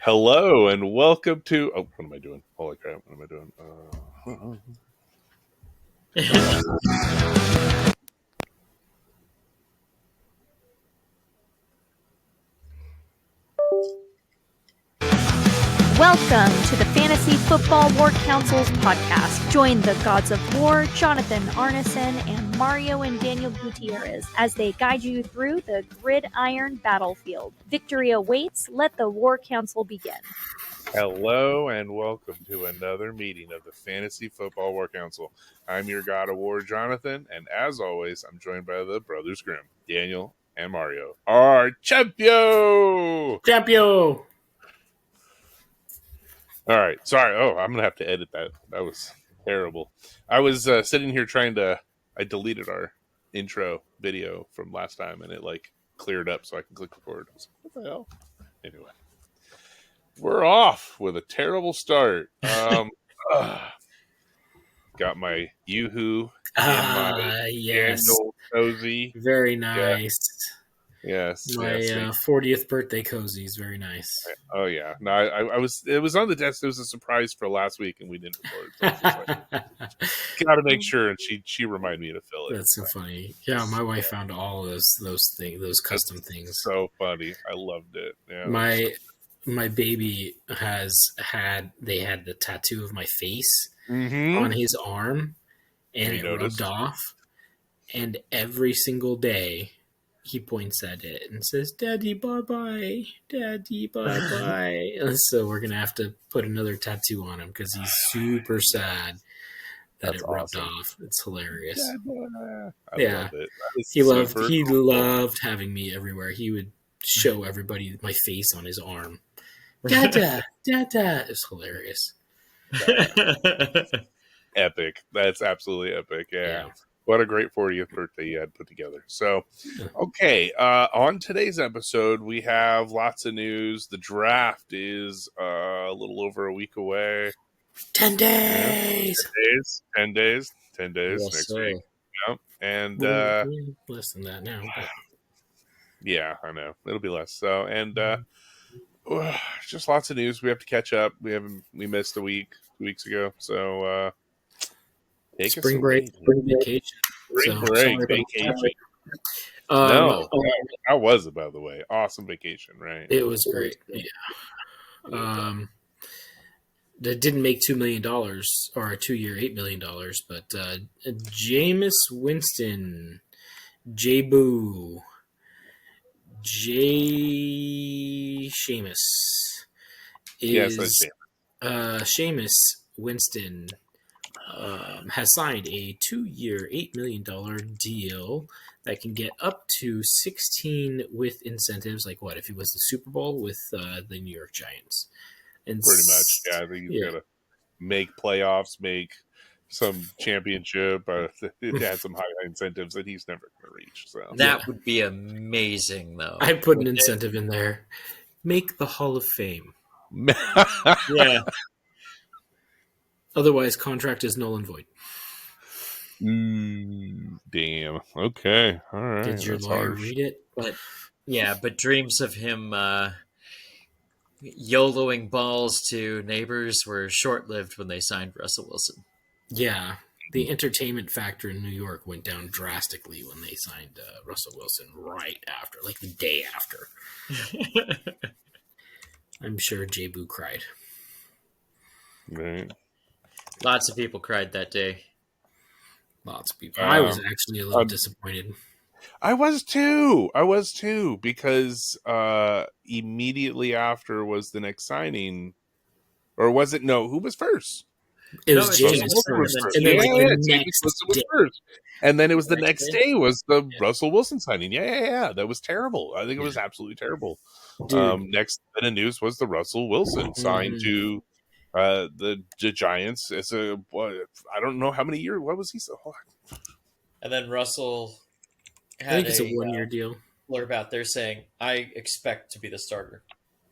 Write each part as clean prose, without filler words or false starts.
Hello and welcome to. Oh, what am I doing? Holy crap! What am I doing? Welcome to the Fantasy Football War Council's podcast. Join the gods of war, Jonathan Arneson and Mario and Daniel Gutierrez, as they guide you through the gridiron battlefield. Victory awaits. Let the War Council begin. Hello and welcome to another meeting of the Fantasy Football War Council. I'm your god of war, Jonathan, and as always, I'm joined by the Brothers Grimm, Daniel and Mario. Our champion! All right, sorry. Oh, I'm gonna have to edit that. That was terrible. I was sitting here I deleted our intro video from last time, and it cleared up so I can click record. I was like, what the hell? Anyway, we're off with a terrible start. Got my Yoo-hoo and my yes, Daniel cozy. very nice. Yes, my 40th birthday cozy is very nice. Oh yeah, no, I was. It was on the desk. It was a surprise for last week, and we didn't record. So got to make sure, and she reminded me to fill it. That's so funny. Yeah, my wife found all those things, those custom things. So funny. I loved it. Yeah, my baby had the tattoo of my face mm-hmm. on his arm, and it rubbed off. And every single day, he points at it and says, "Daddy, bye-bye. Daddy, bye-bye." So we're going to have to put another tattoo on him because he's super sad that it rubbed off. It's hilarious. Yeah. Love it. He loved having me everywhere. He would show everybody my face on his arm. Dada, dada. It's hilarious. Epic. That's absolutely epic. Yeah. What a great 40th birthday you had put together. So, okay, on today's episode, we have lots of news. The draft is a little over a week away. 10 days. 10 days. Yes, next week. Yep. And less than that now. But... yeah, I know. It'll be less. So, and just lots of news. We have to catch up. We missed a week 2 weeks ago. So, spring break, spring vacation. Vacation. No, how was it, by the way? Awesome vacation, right? It was great. Yeah. That didn't make $2 million or a 2-year $8 million, but Jameis Winston, J-Boo, Seamus is Seamus Winston. Has signed a 2-year, $8 million deal that can get up to 16 with incentives. Like what if he was the Super Bowl with the New York Giants? And pretty much, yeah. I think he's gonna make playoffs, make some championship. It had some high incentives that he's never gonna reach. So that would be amazing, though. I put an incentive in there: make the Hall of Fame. Yeah. Otherwise, contract is null and void. Damn. Okay. All right. Did your lawyer read it? But dreams of him YOLOing balls to neighbors were short-lived when they signed Russell Wilson. Yeah. The entertainment factor in New York went down drastically when they signed Russell Wilson right after, like the day after. I'm sure J-Boo cried. Right. Lots of people cried that day. Lots of people. I was actually a little disappointed. I was too, because immediately after was the next signing. Or was it? No, who was first? It was Jameis first. And then was first. And then it was the next day was the Russell Wilson signing. Yeah. That was terrible. I think it was absolutely terrible. Next bit of news was the Russell Wilson signed to the Giants. It's I don't know how many years. What was he? And then Russell had I think it's a 1-year deal. Blurb out there saying, "I expect to be the starter."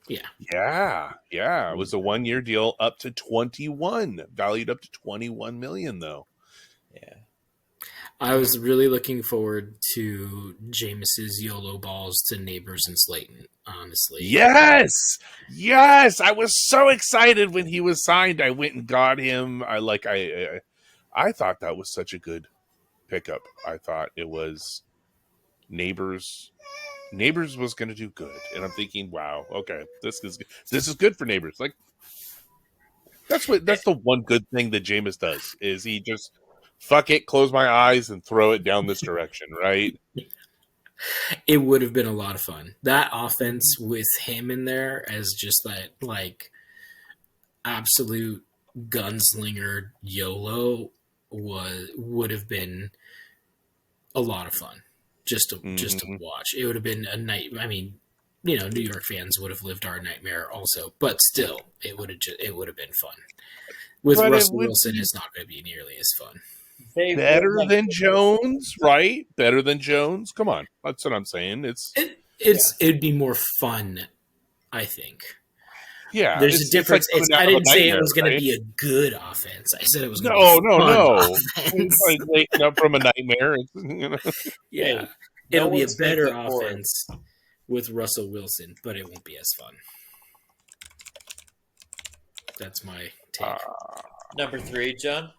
Yeah. It was a 1-year deal up to 21, valued up to $21 million, though. Yeah. I was really looking forward to Jameis's YOLO balls to Neighbors and Slayton, honestly. Yes! I was so excited when he was signed. I went and got him. I thought that was such a good pickup. I thought it was Neighbors. Neighbors was going to do good, and I'm thinking, wow, okay, this is good for Neighbors. Like that's the one good thing that Jameis does is he just fuck it, close my eyes, and throw it down this direction, right? It would have been a lot of fun. That offense with him in there as just that like absolute gunslinger YOLO would have been a lot of fun just to watch. It would have been a night. I mean, New York fans would have lived our nightmare also, but still, it would have been fun. With Russell Wilson, it's not going to be nearly as fun. Better than Jones, right? Better than Jones. Come on, that's what I'm saying. It'd be more fun, I think. Yeah, there's a difference. I didn't say it was going to be a good offense. I said it was going to be no. It's like waking up from a nightmare. Yeah, it'll be a better offense with Russell Wilson, but it won't be as fun. That's my take. Number 3, John.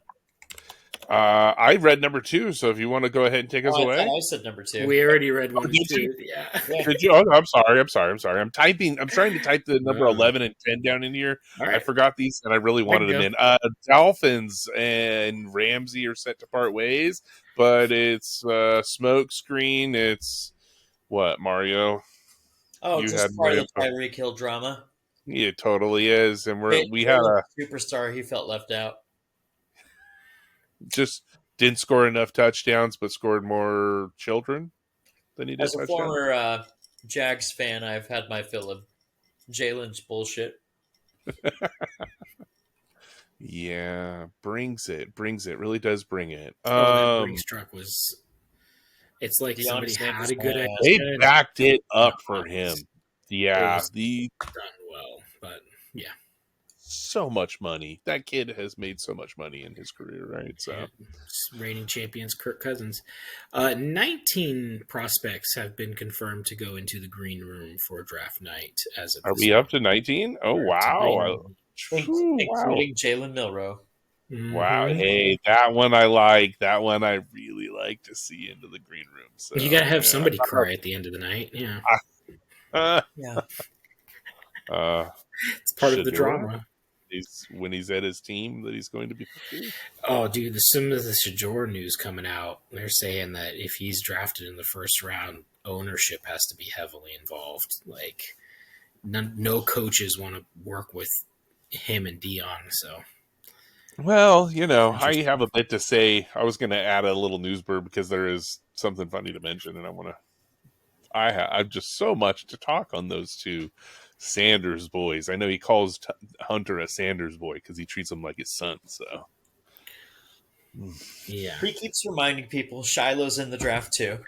I read number 2, so if you want to go ahead and take us away. I said number 2. We already read 1 and 2. Yeah. Did you? Oh, I'm sorry. I'm trying to type the number 11 and 10 down in here. Right. I forgot these, and I really wanted them in. Dolphins and Ramsey are set to part ways, but it's smoke screen. It's what, Mario? Oh, just part of the Tyreek Hill drama. Yeah, it totally is, and we had a superstar. He felt left out. Just didn't score enough touchdowns, but scored more children than he did. As a former Jags fan, I've had my fill of Jalen's bullshit. Yeah, brings it. Really does bring it. That Brinks truck was. It's like somebody had a good idea. They backed it up for him. Yeah, done well, but yeah. So much money. That kid has made so much money in his career, right? So, reigning champions Kirk Cousins. 19 prospects have been confirmed to go into the green room for draft night. Are we up to 19? Oh, wow. Including Jalen Milroe. Mm-hmm. Wow. Hey, that one I like. That one I really like to see into the green room. So you got to have somebody cry at the end of the night. Yeah. Yeah. It's part of the drama. When he's at his team that he's going to be fulfilled. Oh, dude, some of the Shador news coming out. They're saying that if he's drafted in the first round, ownership has to be heavily involved. Like, no coaches want to work with him and Dion. So, well, I have a bit to say. I was going to add a little news bird because there is something funny to mention, and I've just so much to talk on those two Sanders boys. I know he calls Hunter a Sanders boy because he treats him like his son. So, yeah, he keeps reminding people Shiloh's in the draft too.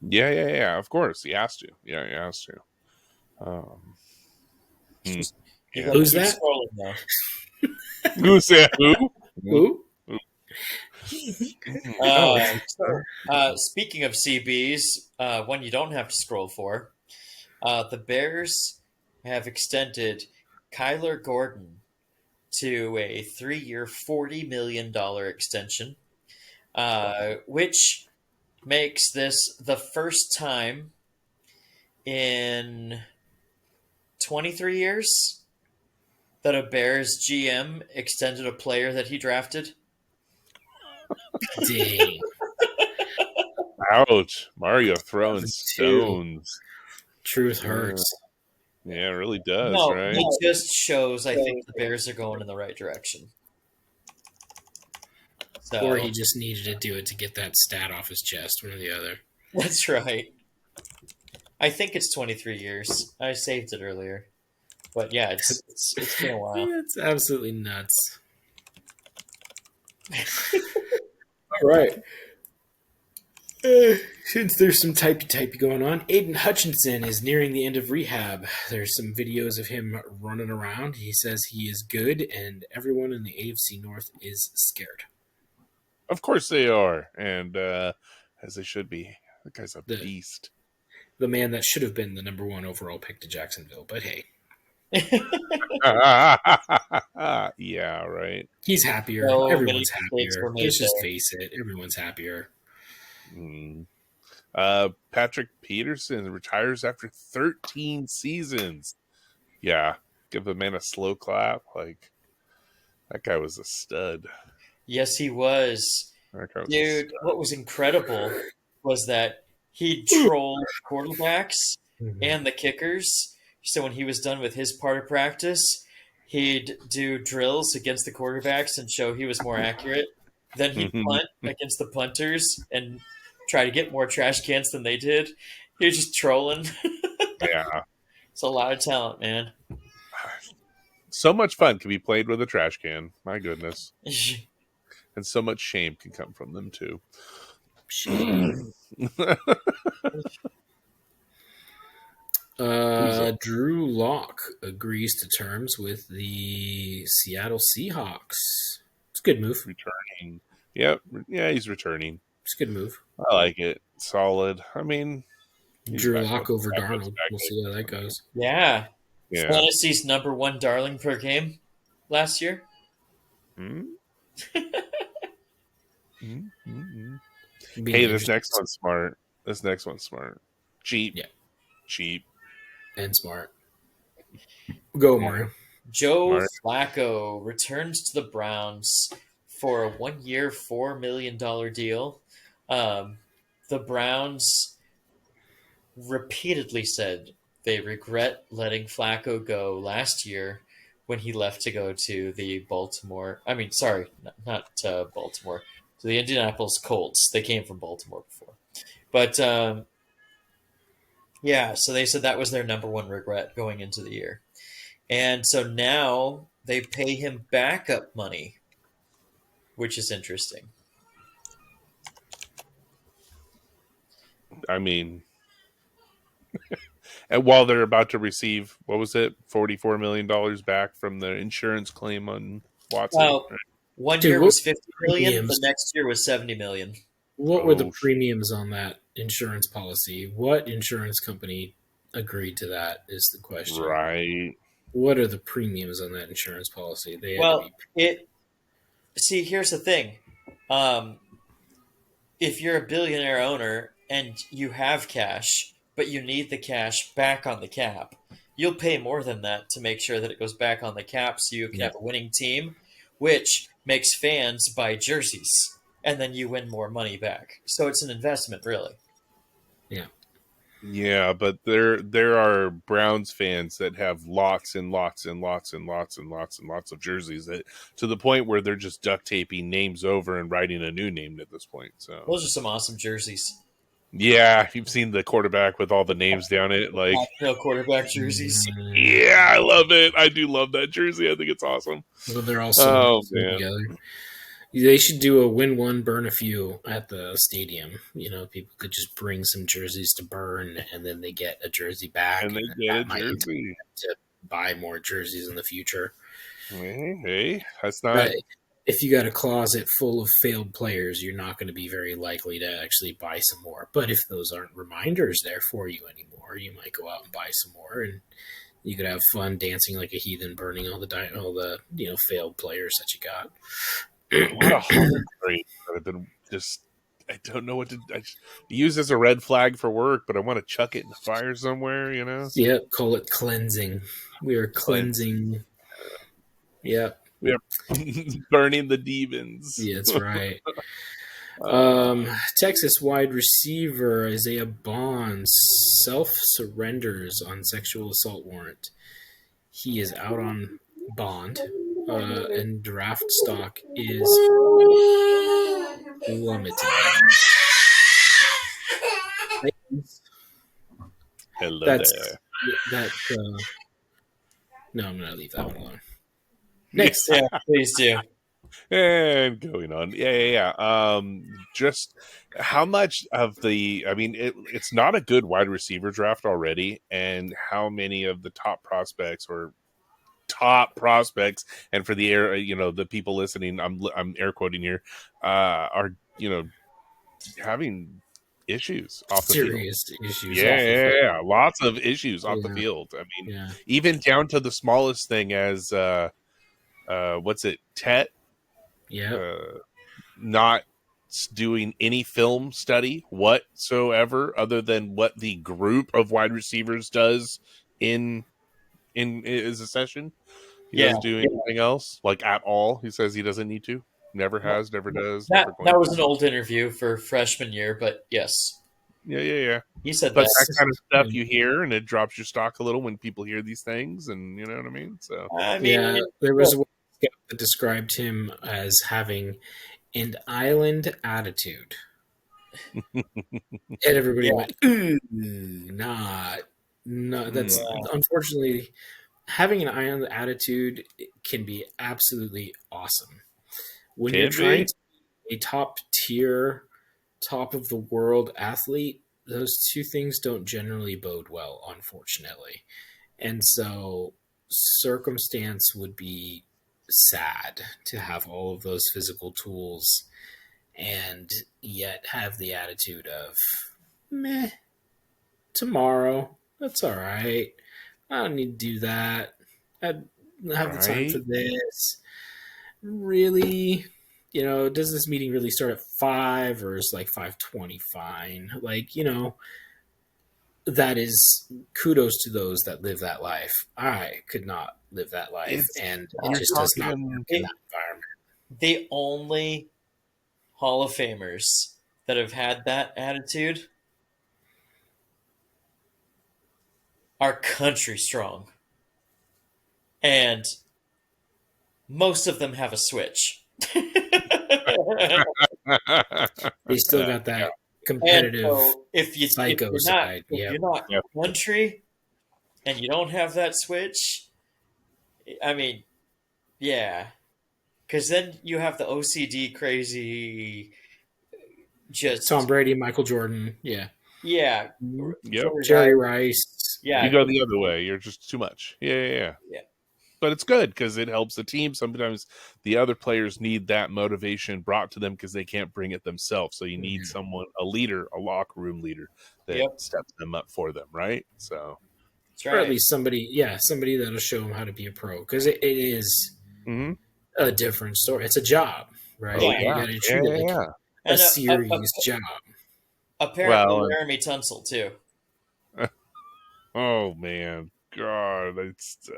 Yeah. Of course, he has to. Yeah, he has to. Who's that? Who's that? Who? Speaking of CBs, one you don't have to scroll for, the Bears have extended Kyler Gordon to a 3-year, $40 million extension, which makes this the first time in 23 years that a Bears GM extended a player that he drafted. Dang. Ouch. Mario throwing stones. Truth hurts. Yeah, it really does, right? It just shows I think the Bears are going in the right direction. So, or he just needed to do it to get that stat off his chest, one or the other. That's right. I think it's 23 years. I saved it earlier. But yeah, it's been a while. It's absolutely nuts. All right. Since there's some typey going on, Aiden Hutchinson is nearing the end of rehab. There's some videos of him running around. He says he is good, and everyone in the AFC North is scared. Of course they are, and as they should be. That guy's a beast. The man that should have been the number 1 overall pick to Jacksonville, but hey. Yeah, right. He's happier. So Everyone's many mistakes happier. were made Let's just there. face it. Everyone's happier. Patrick Peterson retires after 13 seasons. Yeah, give the man a slow clap. Like, that guy was a stud. Yes, he was. That guy was a Dude, stud. what was incredible was that he trolled quarterbacks and the kickers. So when he was done with his part of practice, he'd do drills against the quarterbacks and show he was more accurate. Then he'd punt against the punters and try to get more trash cans than they did. He was just trolling. Yeah. It's a lot of talent, man. So much fun can be played with a trash can. My goodness. And so much shame can come from them, too. Shame. Drew Lock agrees to terms with the Seattle Seahawks. It's a good move. Returning. Yep. Yeah, he's returning. It's a good move. I like it. Solid. I mean, Drew Lock over Darnold. We'll see how that goes. Yeah. Yeah. Fantasy's number 1 darling per game last year. Hey, this next one's smart. Cheap. Yeah. Cheap. And smart. Go, Mario. Joe Flacco returns to the Browns for a 1-year, $4 million deal. The Browns repeatedly said they regret letting Flacco go last year when he left to go to the Baltimore. I mean, sorry, not Baltimore. To the Indianapolis Colts. They came from Baltimore before. But, yeah, so they said that was their number 1 regret going into the year. And so now they pay him backup money, which is interesting. I mean, and while they're about to receive, what was it, $44 million back from the insurance claim on Watson. Well, 1 year was $50 million. The next year was $70 million. What were the premiums on that insurance policy? What insurance company agreed to that is the question. Right. What are the premiums on that insurance policy? See, here's the thing. If you're a billionaire owner and you have cash, but you need the cash back on the cap, you'll pay more than that to make sure that it goes back on the cap so you can have a winning team, which makes fans buy jerseys, and then you win more money back. So it's an investment, really. Yeah. Yeah, but there are Browns fans that have lots and lots and lots and lots and lots and lots of jerseys, that to the point where they're just duct taping names over and writing a new name at this point. So those are some awesome jerseys. Yeah, you've seen the quarterback with all the names down it, like no quarterback jerseys. Yeah, I love it. I do love that jersey. I think it's awesome. Well, they're all together. They should do a win one, burn a few at the stadium. You know, people could just bring some jerseys to burn, and then they get a jersey back. And they get a jersey to buy more jerseys in the future. Hey, that's not. But if you got a closet full of failed players, you're not going to be very likely to actually buy some more. But if those aren't reminders there for you anymore, you might go out and buy some more, and you could have fun dancing like a heathen, burning all the failed players that you got. What a heartbreak that I've been I don't know what to use as a red flag for work, but I want to chuck it in the fire somewhere, you know? Yeah, call it cleansing. We are cleansing. Yeah. We are burning the demons. Yeah, that's right. Texas wide receiver Isaiah Bonds self-surrenders on sexual assault warrant. He is out on bond. And draft stock is plummeting. Hello there. No, I'm going to leave that one alone. Next. Yeah, please do. And going on. Yeah. Just how much of it's not a good wide receiver draft already, and how many of the top prospects or top prospects, and for the air, the people listening, I'm air quoting here, are having issues off the field. Serious issues. Yeah, off the yeah, field. yeah, lots of issues off the Yeah. field. I mean, Yeah. even down to the smallest thing as what's it, Tet, Yeah. not doing any film study whatsoever other than what the group of wide receivers does in is a session. He doesn't do anything else, like, at all. He says he doesn't need to. Never has, never does, never going That was to. an old interview for freshman year, but yes, Yeah. he said But that. that kind of stuff you hear, and it drops your stock a little when people hear these things, and you know what I mean? So, I mean, Yeah, there was one scout that described him as having an island attitude. And everybody Yeah. went, ooh, no, that's unfortunately having an island attitude can be absolutely awesome. When you're trying to be a top tier, top of the world athlete, those two things don't generally bode well, unfortunately. And so circumstance would be sad to have all of those physical tools and yet have the attitude of meh, tomorrow, that's all right. I don't need to do that. I have the time for this. Really, does this meeting really start at 5 or is like 5:20 fine? Like, that is kudos to those that live that life. I could not live that life, and it just does not work in that environment. The only Hall of Famers that have had that attitude are country strong. And most of them have a switch. They still got that competitive psycho side. If you're not country and you don't have that switch, I mean, yeah. Because then you have the OCD crazy just Tom Brady, Michael Jordan, yeah. Yep. Jerry Rice. Yeah. You go the other way. You're just too much. Yeah. But it's good because it helps the team. Sometimes the other players need that motivation brought to them because they can't bring it themselves. So you need someone, a leader, a locker room leader that steps them up for them, right? So, that's right. Or at least somebody that'll show them how to be a pro, because it is a different story. It's a job, right? Yeah. You got to treat it like a serious job. Apparently, Laramie Tunsil too. Oh man, God, it's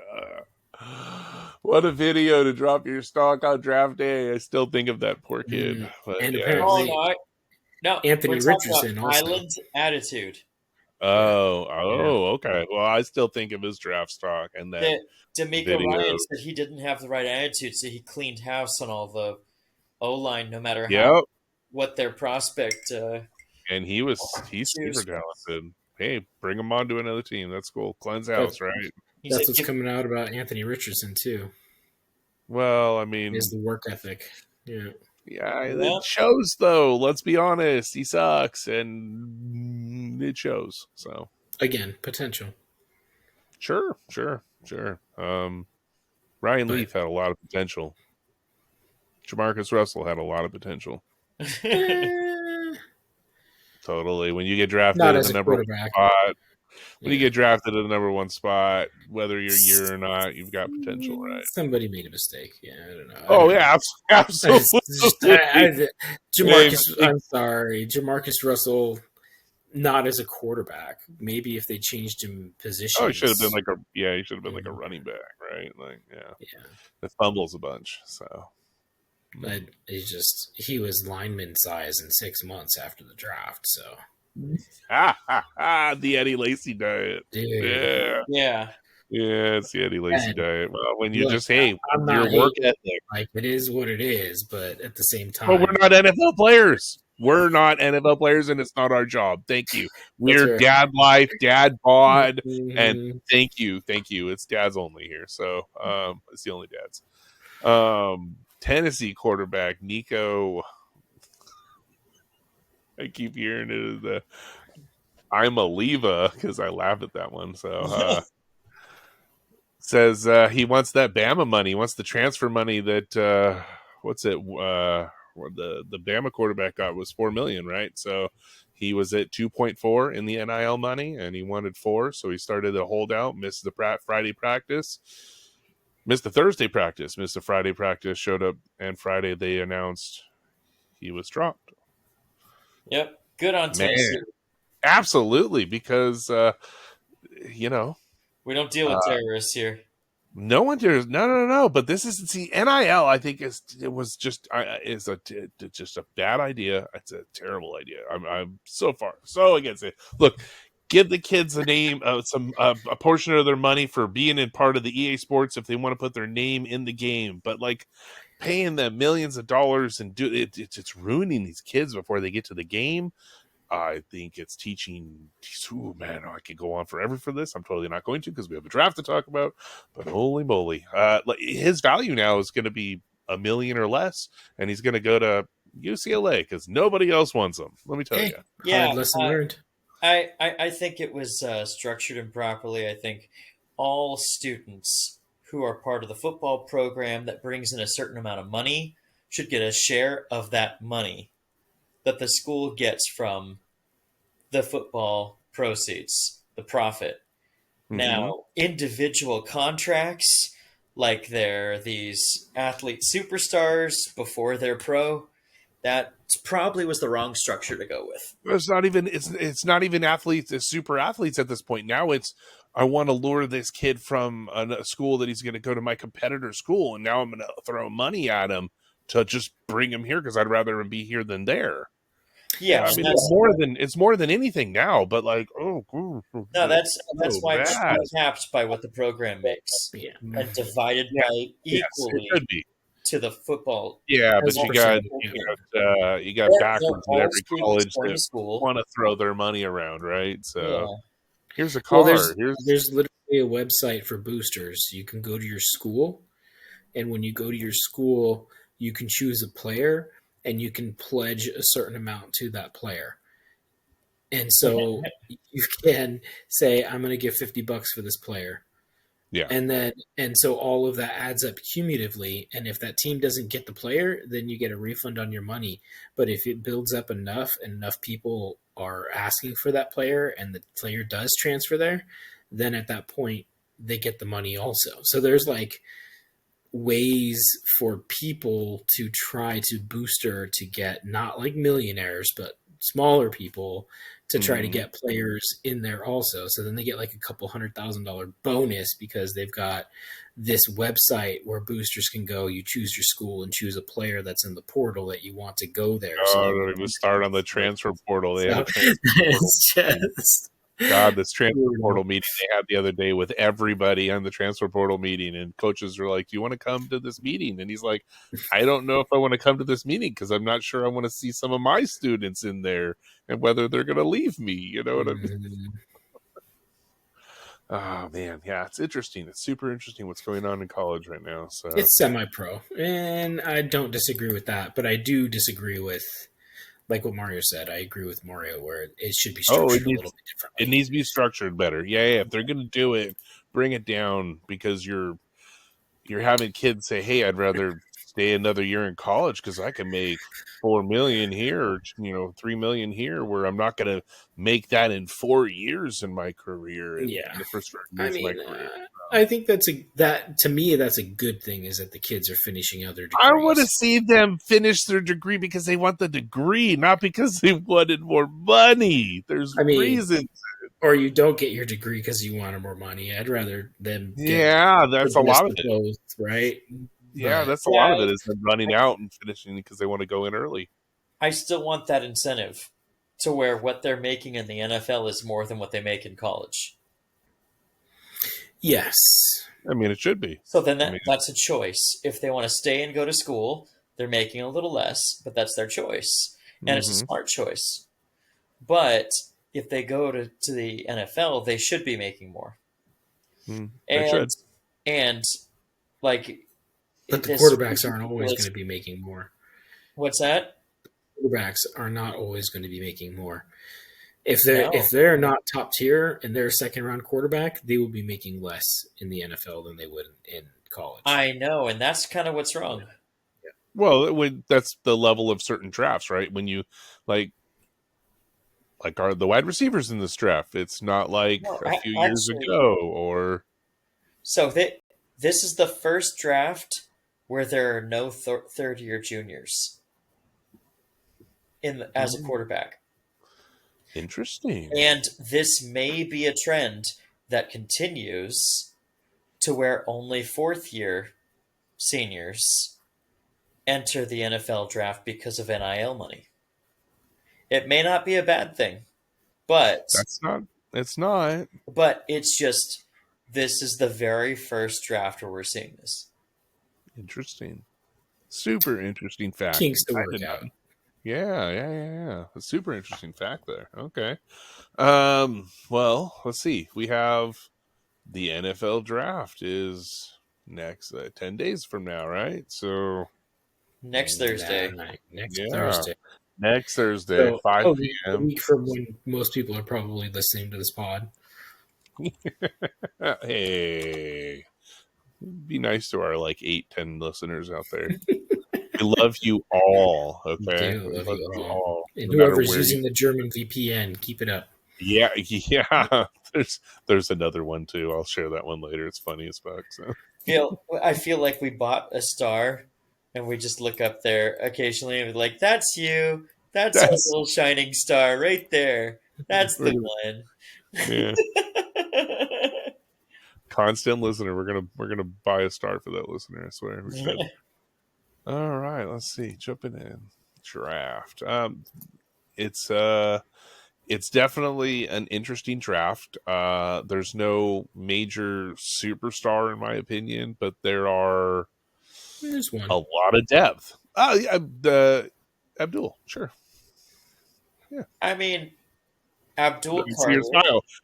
what a video to drop your stock on draft day. I still think of that poor kid. But, and apparently, Anthony Richardson also. Island attitude. Okay. Well, I still think of his draft stock and that D'Amico Ryan said he didn't have the right attitude, so he cleaned house on all the O-line, no matter what their prospect. And he's super talented. Hey, bring him on to another team. That's cool. Cleanse house, right? That's what's coming out about Anthony Richardson too. Well, I mean, is the work ethic. Yeah, it shows though. Let's be honest, he sucks, and it shows. So again, potential. Sure. Ryan Leaf had a lot of potential. Jamarcus Russell had a lot of potential. Totally. When you get drafted in the number 1 spot, you get drafted in the number 1 spot, whether you're a year or not, you've got potential, right? Somebody made a mistake. Yeah, I don't know. Absolutely. I'm sorry. Jamarcus Russell, not as a quarterback. Maybe if they changed him positions. Oh, he should have been like a running back, right? Like, that fumbles a bunch, so. But he was lineman size in 6 months after the draft, so. The Eddie Lacy diet. Dude. Yeah, it's the Eddie Lacy diet. Well, when you I'm not your work ethic. Like, it is what it is, but at the same time. But we're not NFL players. We're not NFL players, and it's not our job. Thank you. We're dad life, dad bod, and thank you. It's dads only here. So it's the only dads. Tennessee quarterback Nico. I keep hearing it as I'm a Leva because I laughed at that one. So Says he wants that Bama money. He wants the transfer money that what's it? What the Bama quarterback got was $4 million, right? So he was at 2.4 in the NIL money, and he wanted 4, so he started a holdout. Missed the Friday practice, missed the Thursday practice, missed the Friday practice. Showed up, and Friday they announced he was dropped. Yep, good on Man, Tennessee. absolutely, because you know. We don't deal with terrorists here. No one cares. No. But this is NIL. I think is just a bad idea. It's a terrible idea. I'm so against it. Look, give the kids a name, a portion of their money for being in part of the EA Sports if they want to put their name in the game. But like paying them millions of dollars and it's ruining these kids before they get to the game. I think it's teaching. Oh man, I could go on forever for this. I'm totally not going to because we have a draft to talk about. But holy moly, his value now is going to be $1 million or less, and he's going to go to UCLA because nobody else wants him. Let me tell you. Yeah, lesson learned. I think it was structured improperly. I think all students who are part of the football program that brings in a certain amount of money should get a share of that money that the school gets from the football proceeds, the profit. Mm-hmm. Now, individual contracts, like they're these athlete superstars before they're pro, that probably was the wrong structure to go with. It's not even athletes, it's super athletes at this point. Now it's, I want to lure this kid from a school that he's going to go to my competitor school, and now I'm going to throw money at him to just bring him here because I'd rather him be here than there. Yeah, I mean, it's more than anything now. But like, that's why it's capped by what the program makes, and divided by equally to the football. Yeah, but you got backwards in every college that want to throw their money around, right? So here's a car. Well, there's literally a website for boosters. You can go to your school, and when you go to your school, you can choose a player. And you can pledge a certain amount to that player. And so you can say, I'm going to give $50 for this player. Yeah. And so all of that adds up cumulatively. And if that team doesn't get the player, then you get a refund on your money. But if it builds up enough and enough people are asking for that player and the player does transfer there, then at that point they get the money also. So there's like ways for people to try to booster to get not like millionaires, but smaller people to try to get players in there also. So then they get like a couple $100,000 bonus because they've got this website where boosters can go. You choose your school and choose a player that's in the portal that you want to go there. So we start on the transfer portal. They have a transfer portal. God, this transfer portal meeting they had the other day with everybody on the transfer portal meeting, and coaches were like, do you want to come to this meeting? And he's like, I don't know if I want to come to this meeting because I'm not sure I want to see some of my students in there and whether they're going to leave me. You know what I mean? Oh, man. Yeah, it's interesting. It's super interesting what's going on in college right now. So it's semi-pro, and I don't disagree with that, but I do disagree with like what Mario said. I agree with Mario where it should be structured a little bit differently. It needs to be structured better. Yeah. If they're going to do it, bring it down because you're having kids say, hey, I'd rather stay another year in college because I can make $4 million here or, $3 million here where I'm not going to make that in 4 years in my career. The first 4 years of my career. I think to me, that's a good thing is that the kids are finishing other degrees. I want to see them finish their degree because they want the degree, not because they wanted more money. There's reasons. Or you don't get your degree because you wanted more money. I'd rather them that's a lot of it. Both, right? Yeah, that's a lot of it is them running out and finishing because they want to go in early. I still want that incentive to where what they're making in the NFL is more than what they make in college. Yes. I mean, it should be. So then that's a choice. If they want to stay and go to school, they're making a little less, but that's their choice. And it's a smart choice. But if they go to the NFL, they should be making more. And like... But the quarterbacks aren't always going to be making more. What's that? Quarterbacks are not always going to be making more. If they're not top tier and they're a second round quarterback, they will be making less in the NFL than they would in college. I know, and that's kind of what's wrong. Well, that's the level of certain drafts, right? When you like are the wide receivers in this draft? It's not like a few years ago, or so this is the first draft where there are no third-year juniors as a quarterback. Interesting. And this may be a trend that continues to where only fourth-year seniors enter the NFL draft because of NIL money. It may not be a bad thing, but it's not. But it's just, this is the very first draft where we're seeing this. Interesting. Super interesting fact. Kinks to work out. Yeah. A super interesting fact there. Okay. Well, let's see. We have the NFL draft is next 10 days from now, right? So next Thursday. Thursday. Next Thursday, so, 5 p.m. A week from when most people are probably listening to this pod. Hey, be nice to our 8-10 listeners out there. We love you all. Okay, we love you all. And no whoever's using the German VPN, keep it up. Yeah. There's another one too. I'll share that one later. It's funny as fuck. So I feel like we bought a star, and we just look up there occasionally and be like, "That's you. That's a little shining star right there. That's the one." Yeah. Constant listener. We're gonna buy a star for that listener. I swear we should. All right. Let's see. Jumping in draft. It's definitely an interesting draft. There's no major superstar in my opinion, but there's one. A lot of depth. Abdul, sure. Yeah. I mean, Abdul Carter.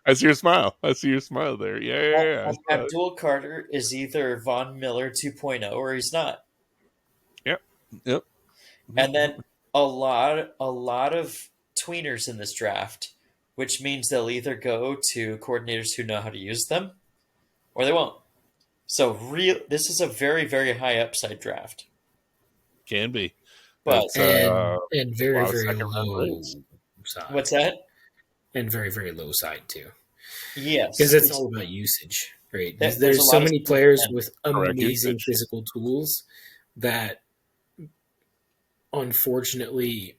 I see your smile. I see your smile there. Yeah. Abdul Carter is either Von Miller 2.0 or he's not. Yep. And then a lot of tweeners in this draft, which means they'll either go to coordinators who know how to use them, or they won't. So this is a very, very high upside draft. Can be. But and very, very low side. What's that? And very, very low side too. Yes. Because it's all about usage, right? There's so many players with amazing physical tools that unfortunately,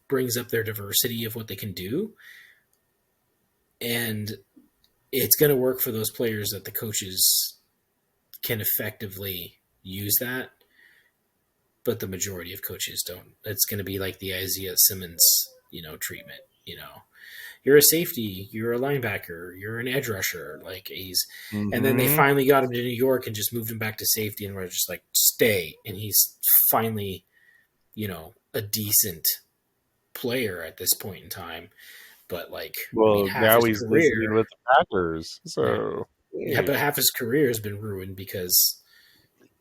brings up their diversity of what they can do. And it's going to work for those players that the coaches can effectively use that. But the majority of coaches don't. It's going to be like the Isaiah Simmons, treatment. You're a safety, you're a linebacker, you're an edge rusher. And then they finally got him to New York and just moved him back to safety, and we're just like, stay. And he's finally, a decent player at this point in time. But now he's listening with the Packers. So but half his career has been ruined because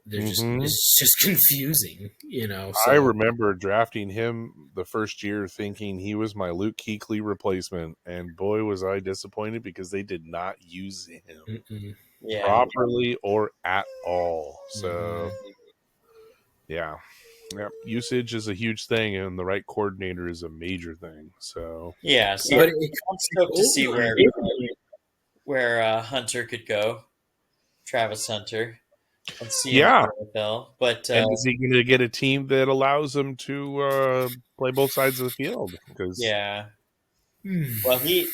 it's just confusing, So. I remember drafting him the first year thinking he was my Luke Kuechly replacement, and boy was I disappointed because they did not use him properly or at all. So yeah, usage is a huge thing, and the right coordinator is a major thing. So so I'm stoked to see where Hunter could go, Travis Hunter. And see but and is he going to get a team that allows him to play both sides of the field? Because well, the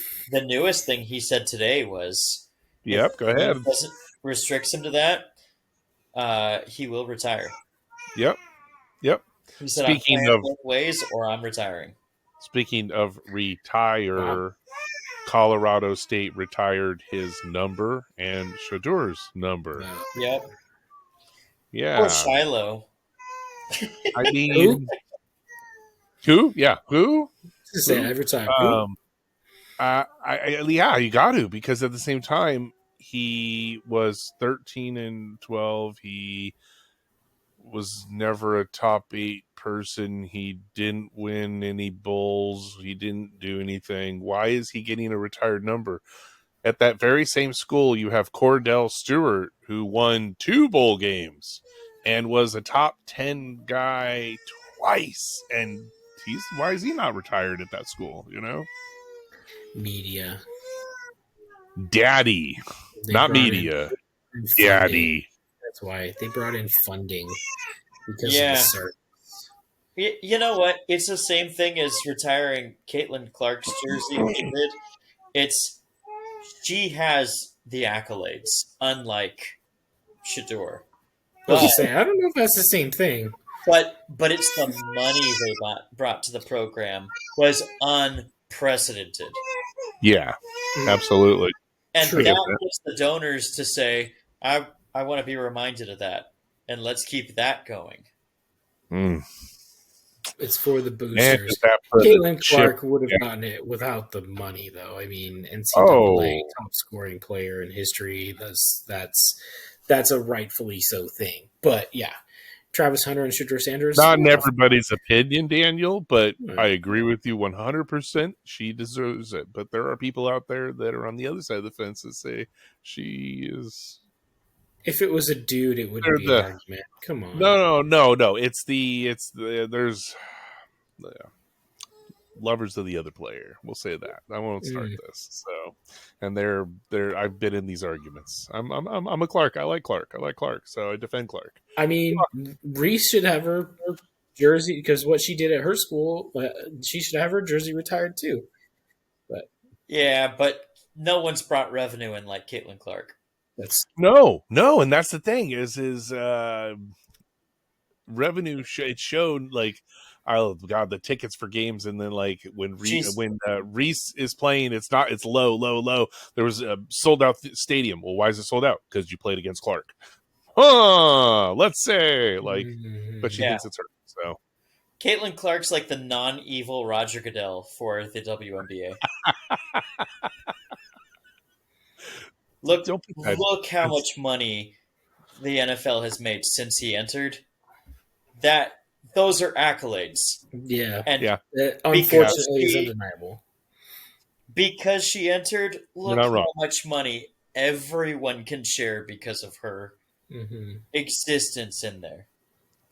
newest thing he said today was, go ahead. If doesn't restricts him to that, he will retire. Yep. He said, "Speaking of both ways, or I'm retiring." Speaking of retire. Colorado State retired his number and Shadur's number. Yep. Yeah. Or Shiloh. I mean, who? Yeah, who? Every time. You got to, because at the same time he was 13-12. He was never a top 8 person. He didn't win any bowls. He didn't do anything. Why is he getting a retired number? At that very same school, you have Cordell Stewart, who won 2 bowl games and was a top 10 guy twice. And why is he not retired at that school? Media. Daddy, not media. Daddy. That's why they brought in funding because Yeah. of the service. You know what? It's the same thing as retiring Caitlin Clark's jersey. She has the accolades, unlike Shador. I was just saying, I don't know if that's the same thing. But it's the money they brought to the program was unprecedented. Yeah, absolutely. And True. that was the donors to say, I want to be reminded of that, and let's keep that going. It's for the boosters. Caitlin Clark would have gotten it without the money, though. I mean, NCAA top scoring player in history. That's a rightfully so thing. But yeah, Travis Hunter and Shedeur Sanders. Not in everybody's opinion, Daniel, but I agree with you 100%. She deserves it. But there are people out there that are on the other side of the fence that say she is. If it was a dude, it wouldn't be an argument. Come on. No. It's there's lovers of the other player. We'll say that. I won't start this. So, and they're I've been in these arguments. I'm a Clark. I like Clark. So I defend Clark. I mean, Reese should have her jersey because what she did at her school, she should have her jersey retired too. But no one's brought revenue in like Caitlin Clark. No, and that's the thing is revenue. It showed like, oh god, the tickets for games, and then like when Reese is playing, it's low. There was a sold out stadium. Well, why is it sold out? Because you played against Clark. Let's say but she thinks it's her. So Caitlin Clark's like the non-evil Roger Goodell for the WNBA. Look how much money the NFL has made since he entered. Those are accolades. Yeah. And unfortunately, it's undeniable. Because she entered, look how much money everyone can share because of her existence in there.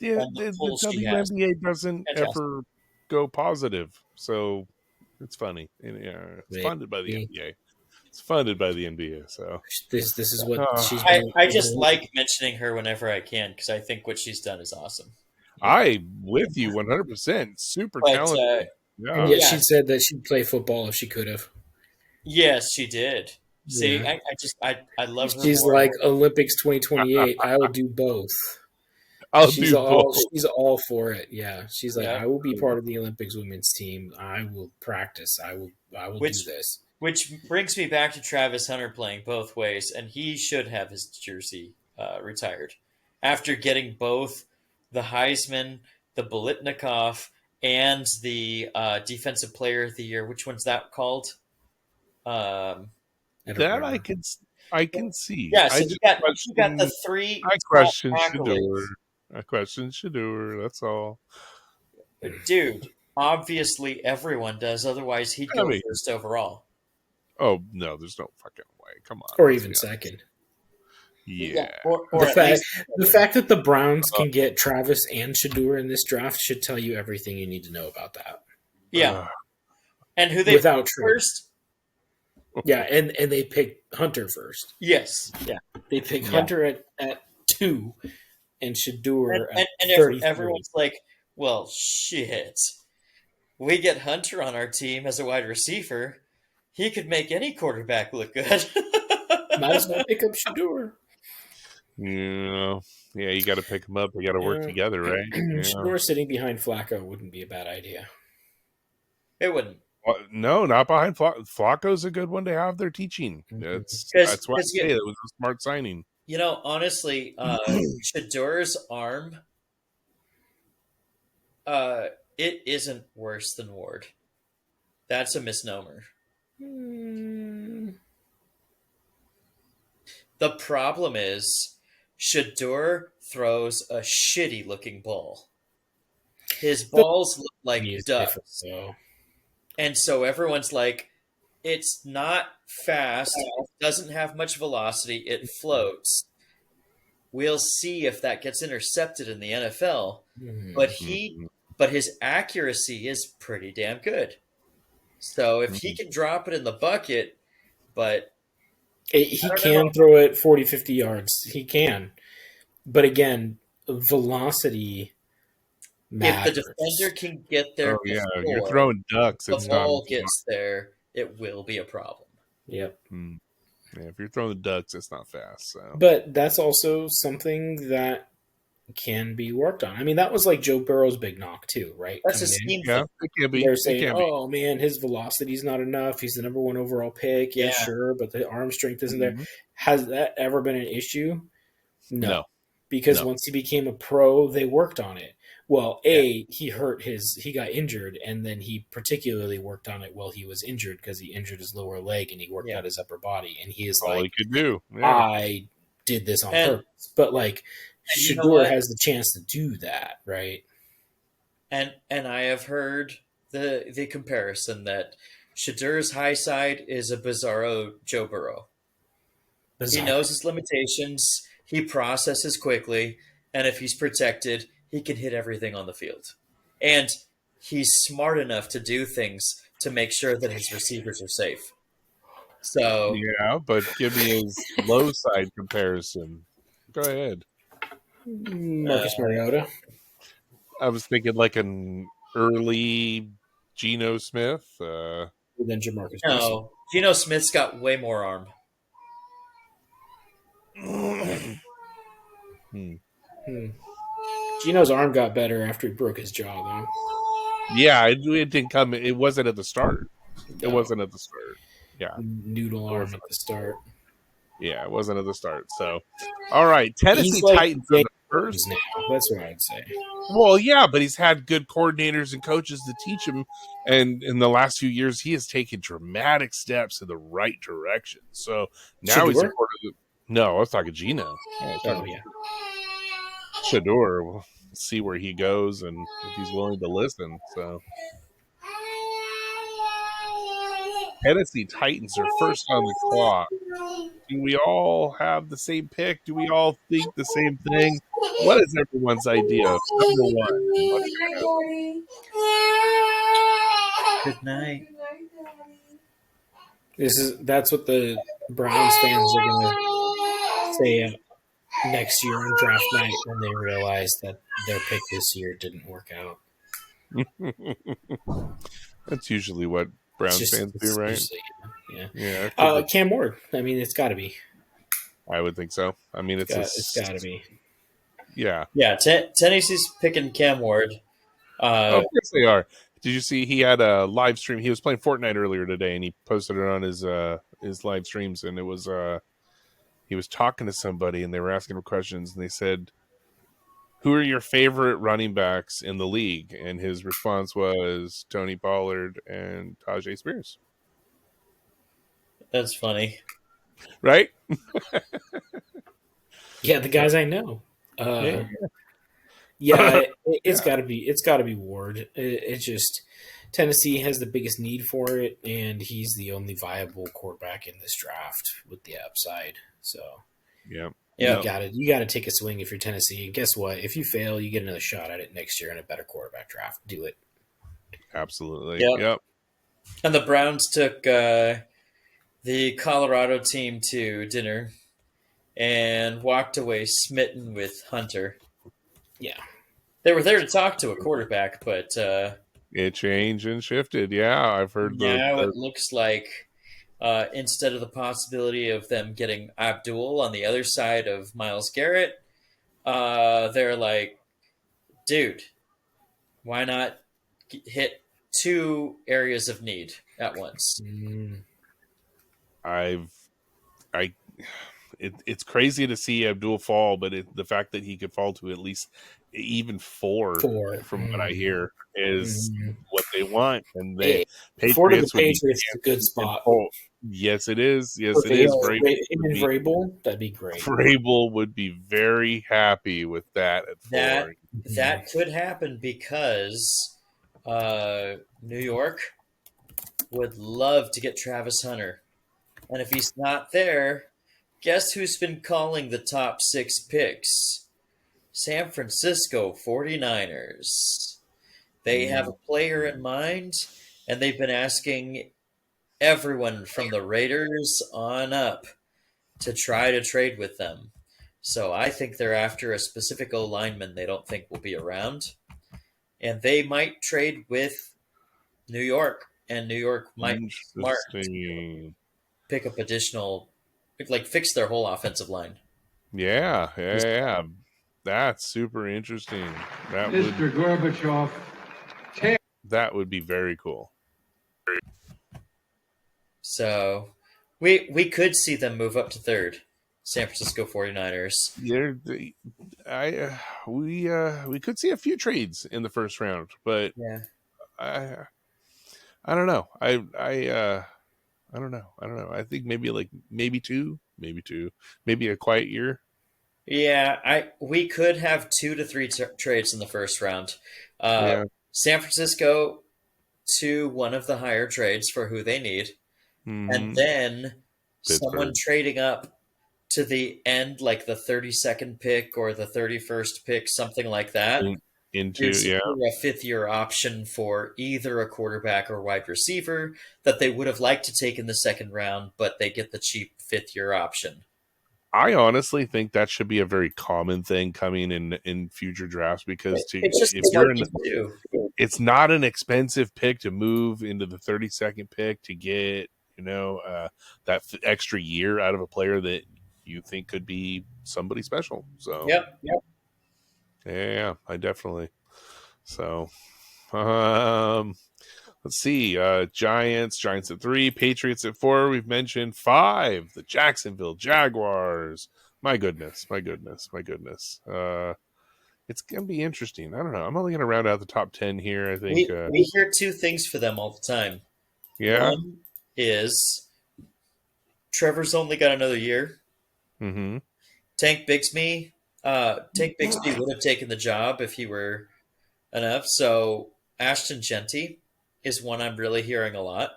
Yeah, the WNBA doesn't ever go positive. So it's funny. It's funded by the NBA. It's funded by the NBA, so this is what she's. I just like mentioning her whenever I can because I think what she's done is awesome. I'm with you 100%. Super talented. She said that she'd play football if she could have. Yes, she did. See, I love her. She's like Olympics 2028. I will do both. She's all for it. Yeah, she's like, I will be part of the Olympics women's team. I will practice. I will do this. Which brings me back to Travis Hunter playing both ways, and he should have his jersey retired after getting both the Heisman, the Biletnikoff, and the Defensive Player of the Year. Which one's that called? I can see. Yeah, so you got the three. I question Shedeur. That's all. Dude, obviously everyone does. Otherwise, he'd go first overall. Oh no, there's no fucking way. Come on, or even second. Yeah. Or the fact that the Browns can get Travis and Shedeur in this draft should tell you everything you need to know about that. Yeah. And who they picked first? Yeah, and they picked Hunter first. Yes. Yeah. They picked Hunter at 2 and Shedeur at 33. Everyone's like, well, shit. We get Hunter on our team as a wide receiver. He could make any quarterback look good. Might as well pick up Shedeur. Yeah, you got to pick them up. They got to work together, right? Shedeur sitting behind Flacco wouldn't be a bad idea. It wouldn't. No, not behind Flacco. Flacco's a good one to have there teaching. That's why I say it was a smart signing. You know, honestly, Shedeur's arm, it isn't worse than Ward. That's a misnomer. The problem is Shador throws a shitty looking ball. His balls look like ducks. So. And so everyone's like, it's not fast, it doesn't have much velocity, it floats. We'll see if that gets intercepted in the NFL. But his accuracy is pretty damn good. So if he can drop it in the bucket, but he can throw it 40, 50 yards. He can. But again, velocity matters. If the defender can get there before you're throwing ducks, the ball gets there, it will be a problem. Yep. Yeah, if you're throwing the ducks, it's not fast. So. But that's also something that can be worked on. I mean, that was like Joe Burrow's big knock too, right? That's a scheme. Yeah, it can be. They're saying, "Oh man, his velocity's not enough. He's the number 1 overall pick." Yeah, sure, but the arm strength isn't there. Has that ever been an issue? No. Because once he became a pro, they worked on it. Well, he got injured, and then he particularly worked on it while he was injured because he injured his lower leg and he worked out his upper body, and he is all he could do. Yeah. I did this on purpose, but like Shador has the chance to do that, right? And I have heard the comparison that Shador's high side is a bizarro Joe Burrow. He knows his limitations. He processes quickly, and if he's protected, he can hit everything on the field. And he's smart enough to do things to make sure that his receivers are safe. So yeah, but give me his low side comparison. Go ahead. Marcus Mariota. I was thinking like an early Geno Smith. Then Jamarcus. No, Geno Smith's got way more arm. Geno's arm got better after he broke his jaw, though. Yeah, it didn't come. It wasn't at the start. It wasn't at the start. Yeah, noodle arm at the start. Yeah, it wasn't at the start. So, all right, Tennessee Titans are the first. Now. That's what I'd say. Well, yeah, but he's had good coordinators and coaches to teach him, and in the last few years, he has taken dramatic steps in the right direction. So now he's a part of the. No, I was talking Geno. Shador. We'll see where he goes and if he's willing to listen. So Tennessee Titans are first on the clock. Do we all have the same pick? Do we all think the same thing? What is everyone's idea? Number one. Good night. That's what the Browns fans are going to say next year on draft night when they realize that their pick this year didn't work out. That's usually what Browns fans do, right? Yeah. Cam Ward. I mean, it's got to be. I would think so. I mean, it's got to be. Yeah. Yeah. Tennessee's picking Cam Ward. Of course they are. Did you see he had a live stream? He was playing Fortnite earlier today, and he posted it on his live streams, and it was he was talking to somebody, and they were asking him questions, and they said, "Who are your favorite running backs in the league?" And his response was Tony Pollard and Tajay Spears. That's funny, right? Yeah, the guys I know. It's got to be. It's got to be Ward. It's just Tennessee has the biggest need for it, and he's the only viable quarterback in this draft with the upside. So, you gotta take a swing if you're Tennessee. And guess what? If you fail, you get another shot at it next year in a better quarterback draft. Do it. Absolutely. Yep. And the Browns took the Colorado team to dinner and walked away smitten with Hunter. Yeah. They were there to talk to a quarterback, but it changed and shifted. Yeah, I've heard. Now it looks like instead of the possibility of them getting Abdul on the other side of Myles Garrett, they're like, dude, why not hit two areas of need at once? it's crazy to see Abdul fall, but the fact that he could fall to at least even four, from what I hear, is what they want, and the Four to the Patriots would be Patriots is a good spot. Yes, it is. Yes, If it they is. him and Vrabel, that'd be great. Vrabel would be very happy with that at 4. That could happen because New York would love to get Travis Hunter. And if he's not there, guess who's been calling the top 6 picks? San Francisco 49ers. They have a player in mind, and they've been asking everyone from the Raiders on up to try to trade with them. So I think they're after a specific O-lineman they don't think will be around. And they might trade with New York, and New York might be smart to pick up additional, like fix their whole offensive line. Yeah. That's super interesting. Mr. Gorbachev. That would be very cool. So we could see them move up to 3rd. San Francisco 49ers. We could see a few trades in the first round, but Yeah. I don't know. I don't know. I think maybe two, maybe a quiet year. Yeah, we could have 2 to 3 trades in the first round. San Francisco to one of the higher trades for who they need, and then someone trading up to the end, like the 32nd pick or the 31st pick, something like that. Into a 5th-year option for either a quarterback or wide receiver that they would have liked to take in the second round, but they get the cheap 5th-year option. I honestly think that should be a very common thing coming in future drafts, because it's not an expensive pick to move into the 32nd pick to get that extra year out of a player that you think could be somebody special. So yep. Yeah, I definitely. So, let's see. Giants at 3, Patriots at 4. We've mentioned 5, the Jacksonville Jaguars. My goodness. It's gonna be interesting. I don't know. I'm only gonna round out the top 10 here. I think we hear 2 things for them all the time. Yeah. One is Trevor's only got another year. Mm-hmm. Tank Bigsby would have taken the job if he were enough. So Ashton Genty is one I'm really hearing a lot.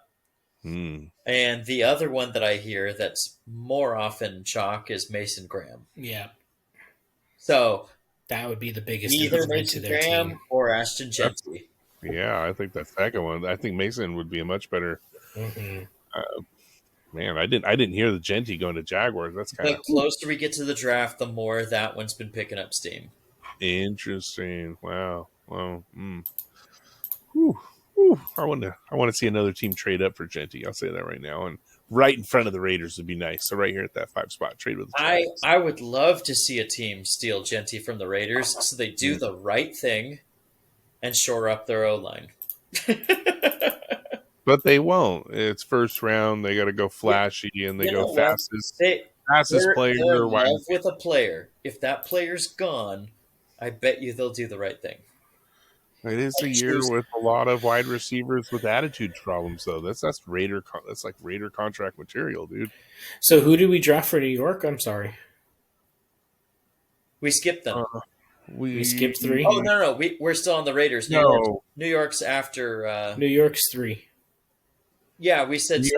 And the other one that I hear that's more often chalk is Mason Graham. Yeah. So that would be the biggest either Mason Graham team. Or Ashton Genty. Yeah, I think that second one. I think Mason would be a much better. Man, I didn't hear the Genty going to Jaguars. That's kind of the closer we get to the draft, the more that one's been picking up steam. Interesting. Wow. I want to see another team trade up for Genty. I'll say that right now, and right in front of the Raiders would be nice. So right here at that 5 spot, trade with the Giants. I would love to see a team steal Genty from the Raiders, so they do the right thing and shore up their O-line. But they won't. It's first round. They got to go flashy, and they go fastest player. They're in love with a player. If that player's gone, I bet you they'll do the right thing. It is a year with a lot of wide receivers with attitude problems, though. That's Raider. That's like Raider contract material, dude. So who did we draft for New York? I'm sorry, we skipped them. We skipped 3. Oh no, we're still on the Raiders. New York's after. New York's 3. Yeah, we said. We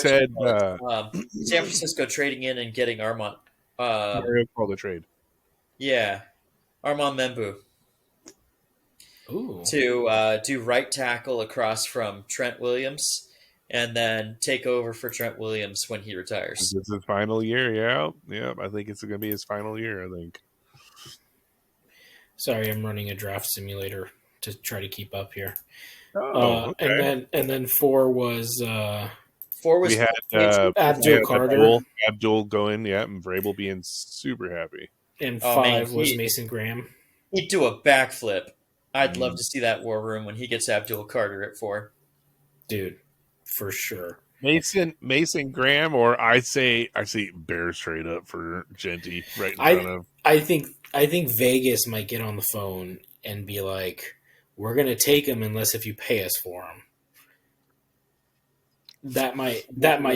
said San Francisco trading in and getting Armand. Call the trade. Yeah, Armand Membu. Ooh. To do right tackle across from Trent Williams, and then take over for Trent Williams when he retires. This is his final year. Yeah. I think it's going to be his final year. I think. Sorry, I'm running a draft simulator to try to keep up here. Okay. And then 4 was. 4 was we had Abdul Carter. Abdul going, and Vrabel being super happy. And 5 was Mason Graham. He'd do a backflip. I'd love to see that war room when he gets Abdul Carter at 4. Dude, for sure. Mason Graham, or I see Bears trade up for Genty right in front of. I think Vegas might get on the phone and be like, "We're going to take him unless if you pay us for him." That might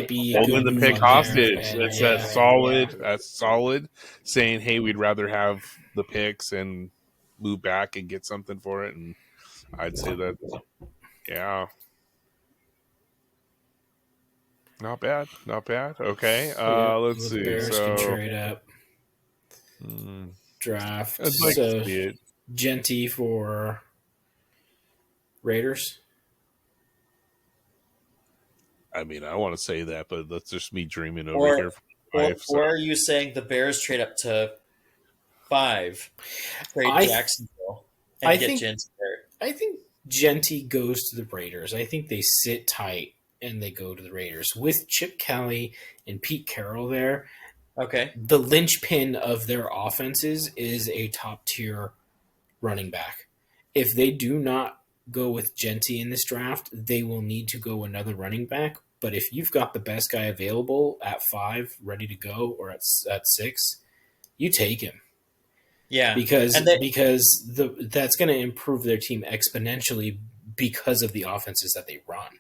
be a Holding good the move pick on hostage. there. That's solid. That's solid. Saying, hey, we'd rather have the picks and move back and get something for it. And I'd say that, yeah. Not bad. Okay. Let's see. Bears can trade up. Draft. I'd like to see it. Genty for Raiders. I mean, I want to say that, but that's just me dreaming over here. Or are you saying the Bears trade up to 5, trade Jacksonville, and get Genty there? I think Genty goes to the Raiders. I think they sit tight and they go to the Raiders. With Chip Kelly and Pete Carroll there, okay, the linchpin of their offenses is a top-tier running back. If they do not go with Genty in this draft, they will need to go another running back. But if you've got the best guy available at 5, ready to go, or at 6, you take him. Yeah, because that's going to improve their team exponentially because of the offenses that they run.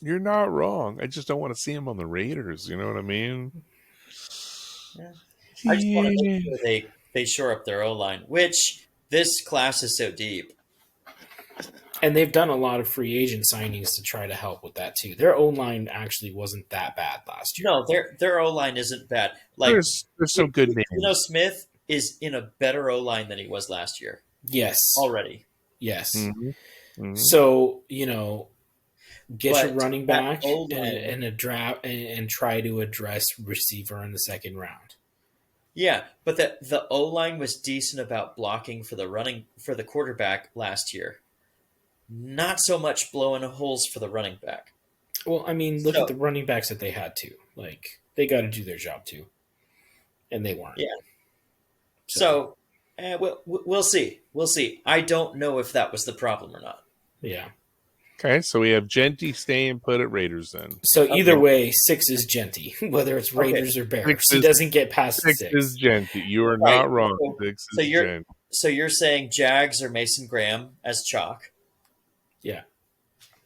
You're not wrong. I just don't want to see him on the Raiders. You know what I mean? Yeah. I just want to make sure they shore up their O-line, which this class is so deep. And they've done a lot of free agent signings to try to help with that too. Their O-line actually wasn't that bad last year. No, their O-line isn't bad. Like there's some good names. Geno Smith is in a better O-line than he was last year. Yes. Already. Yes. Mm-hmm. Mm-hmm. So, get your running back and a draft and try to address receiver in the second round. Yeah, but the O-line was decent about blocking for the quarterback last year. Not so much blowing holes for the running back. Well, I mean, look at the running backs that they had to. Like, they got to do their job too, and they weren't. Yeah. So we'll see. We'll see. I don't know if that was the problem or not. Yeah. Okay, so we have Genty staying put at Raiders then. So either way, 6 is Genty, whether it's Raiders or Bears. He doesn't get past 6. 6 is Genty. You are not wrong. 6 is Genty. So you're saying Jags or Mason Graham as chalk. Yeah.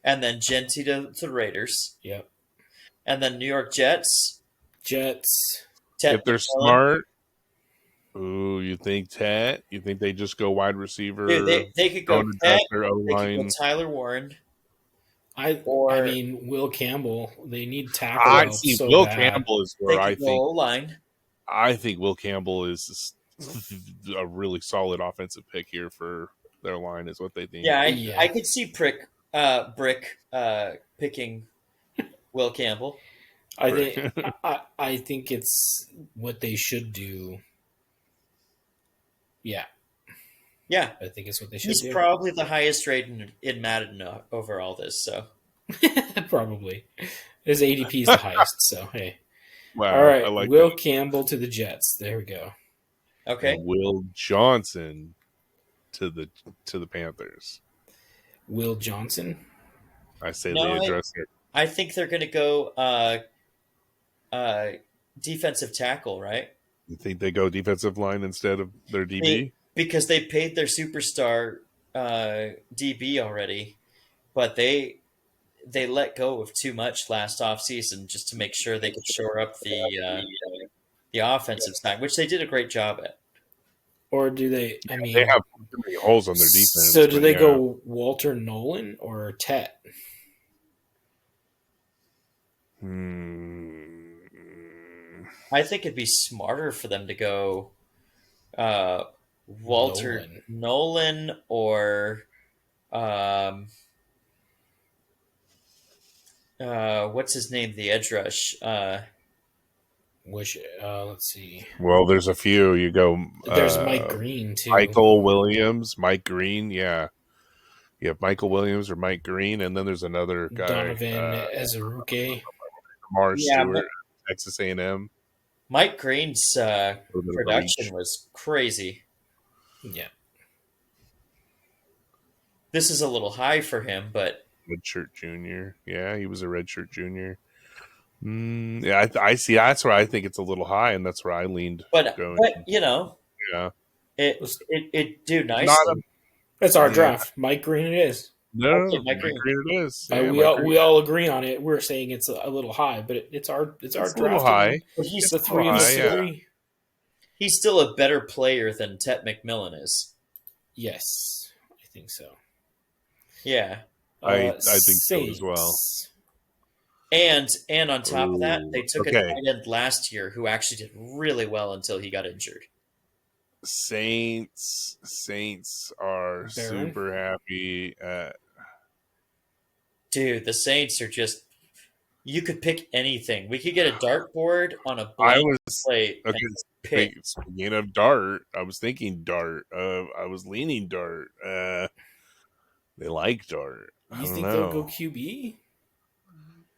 And then Genty to the Raiders. Yep. And then New York Jets. If they're smart. Ooh, you think Tet? You think they just go wide receiver? Dude, they could go Tet. Their they could go Tyler Warren. I mean, Will Campbell. They need tackle. I see. So Will Campbell is where I think. O-line. I think Will Campbell is a really solid offensive pick here for their line. Is what they think. Yeah, I could see Brick picking Will Campbell. I think it's what they should do. Yeah. Yeah. I think it's what they should do. He's probably the highest rated in Madden over all this, so. Probably. His ADP is the highest, so hey. Wow. All right. I like Will that. Campbell to the Jets. There we go. Okay. And Will Johnson to the Panthers. Will Johnson? I say they address it. I think they're going to go defensive tackle, right? You think they go defensive line instead of their DB? Because they paid their superstar DB already, but they let go of too much last offseason just to make sure they could shore up the offensive side, which they did a great job at. Or do they? I mean, they have too many holes on their defense. So do they go Walter Nolan or Tet? I think it'd be smarter for them to go Walter Nolan or what's his name? The edge rush. Let's see. Well, there's a few. You go. There's Mike Green too. Michael Williams, Mike Green. Yeah, you have Michael Williams or Mike Green, and then there's another guy, Donovan Ezeruke, Mar Stewart, Texas A&M. Mike Green's production was crazy. Yeah. This is a little high for him, but redshirt junior. Yeah, he was a redshirt junior. Yeah, I see. That's where I think it's a little high, and that's where I leaned. But yeah, it do nicely. not a, That's our Yeah. draft. Mike Green it is. no, Okay, Mike Mike Green. Green it is. we Yeah, Mike all Green. we all agree on it. We're saying it's a little high, but it's our It's draft. a little high. But he's The three of high, us yeah. agree. he's still a better player than Tet McMillan is. Yes, I think so. Yeah. I think so as well. Saints. And on top of that, they took okay. a tight end last year who actually did really well until he got injured. Saints are Barron? super happy. Dude, the Saints are just. You could pick anything. We could get a dartboard on a I blank was plate okay. and pick. Speaking of dart, I was thinking dart. I was leaning dart. They like dart. I You don't think know. they'll go QB?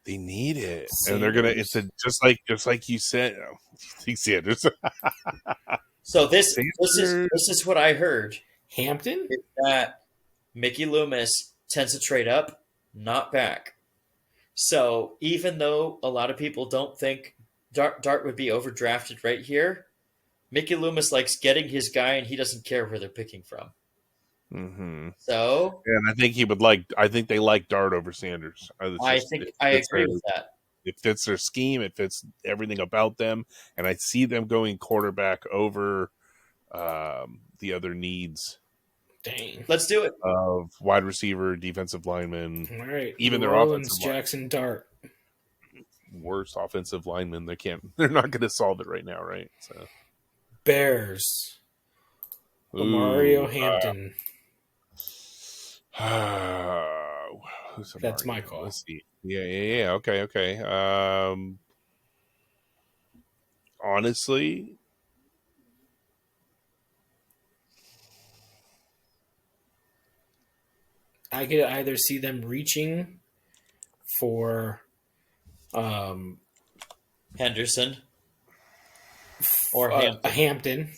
They need it, and they're gonna. It's just like you said. You think Sanders? So this Sanders. is what I heard. Hampton? Is that Mickey Loomis tends to trade up, not back. So even though a lot of people don't think Dart would be overdrafted right here, Mickey Loomis likes getting his guy, and he doesn't care where they're picking from. Mm-hmm. So And I think he would like. I think they like Dart over Sanders. I agree with that. It fits their scheme. It fits everything about them, and I see them going quarterback over the other needs Dang. Let's do it. of wide receiver, defensive lineman, All right. even New their Orleans, offensive line. Jackson Dart. Worst offensive lineman. They're not going to solve it right now, right? So Bears. Ooh, Mario Hampton. who's That's Amari? my call. Let's see. Yeah. Okay. Honestly, I could either see them reaching for Henderson or Hampton. a Hampton,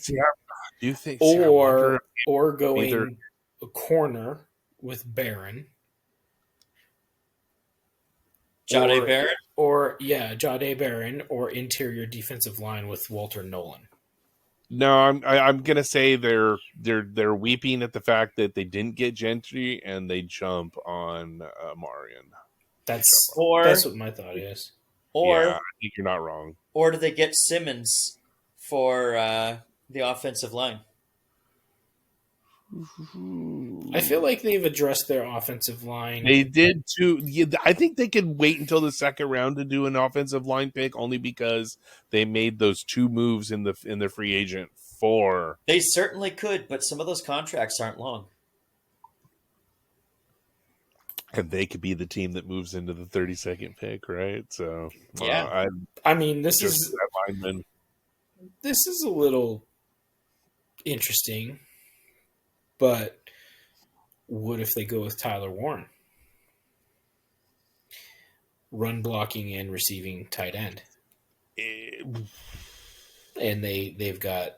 do you think? See, I wonder or going either- a corner with Barron, Jahdae or- Barrett. or Jahdae Barron, or interior defensive line with Walter Nolan. No, I'm gonna say they're weeping at the fact that they didn't get Gentry and they jump on Marion. That's Or- what my thought is. Or Yeah, I think you're not wrong. or do they get Simmons for the offensive line? I feel like they've addressed their offensive line. They did too. Yeah, I think they could wait until the second round to do an offensive line pick, only because they made those two moves in the free agent for. They certainly could, but some of those contracts aren't long. And they could be the team that moves into the 32nd pick, right? So Yeah. I mean, this just is that lineman. a little interesting, but what if they go with Tyler Warren? Run blocking and receiving tight end. And they've got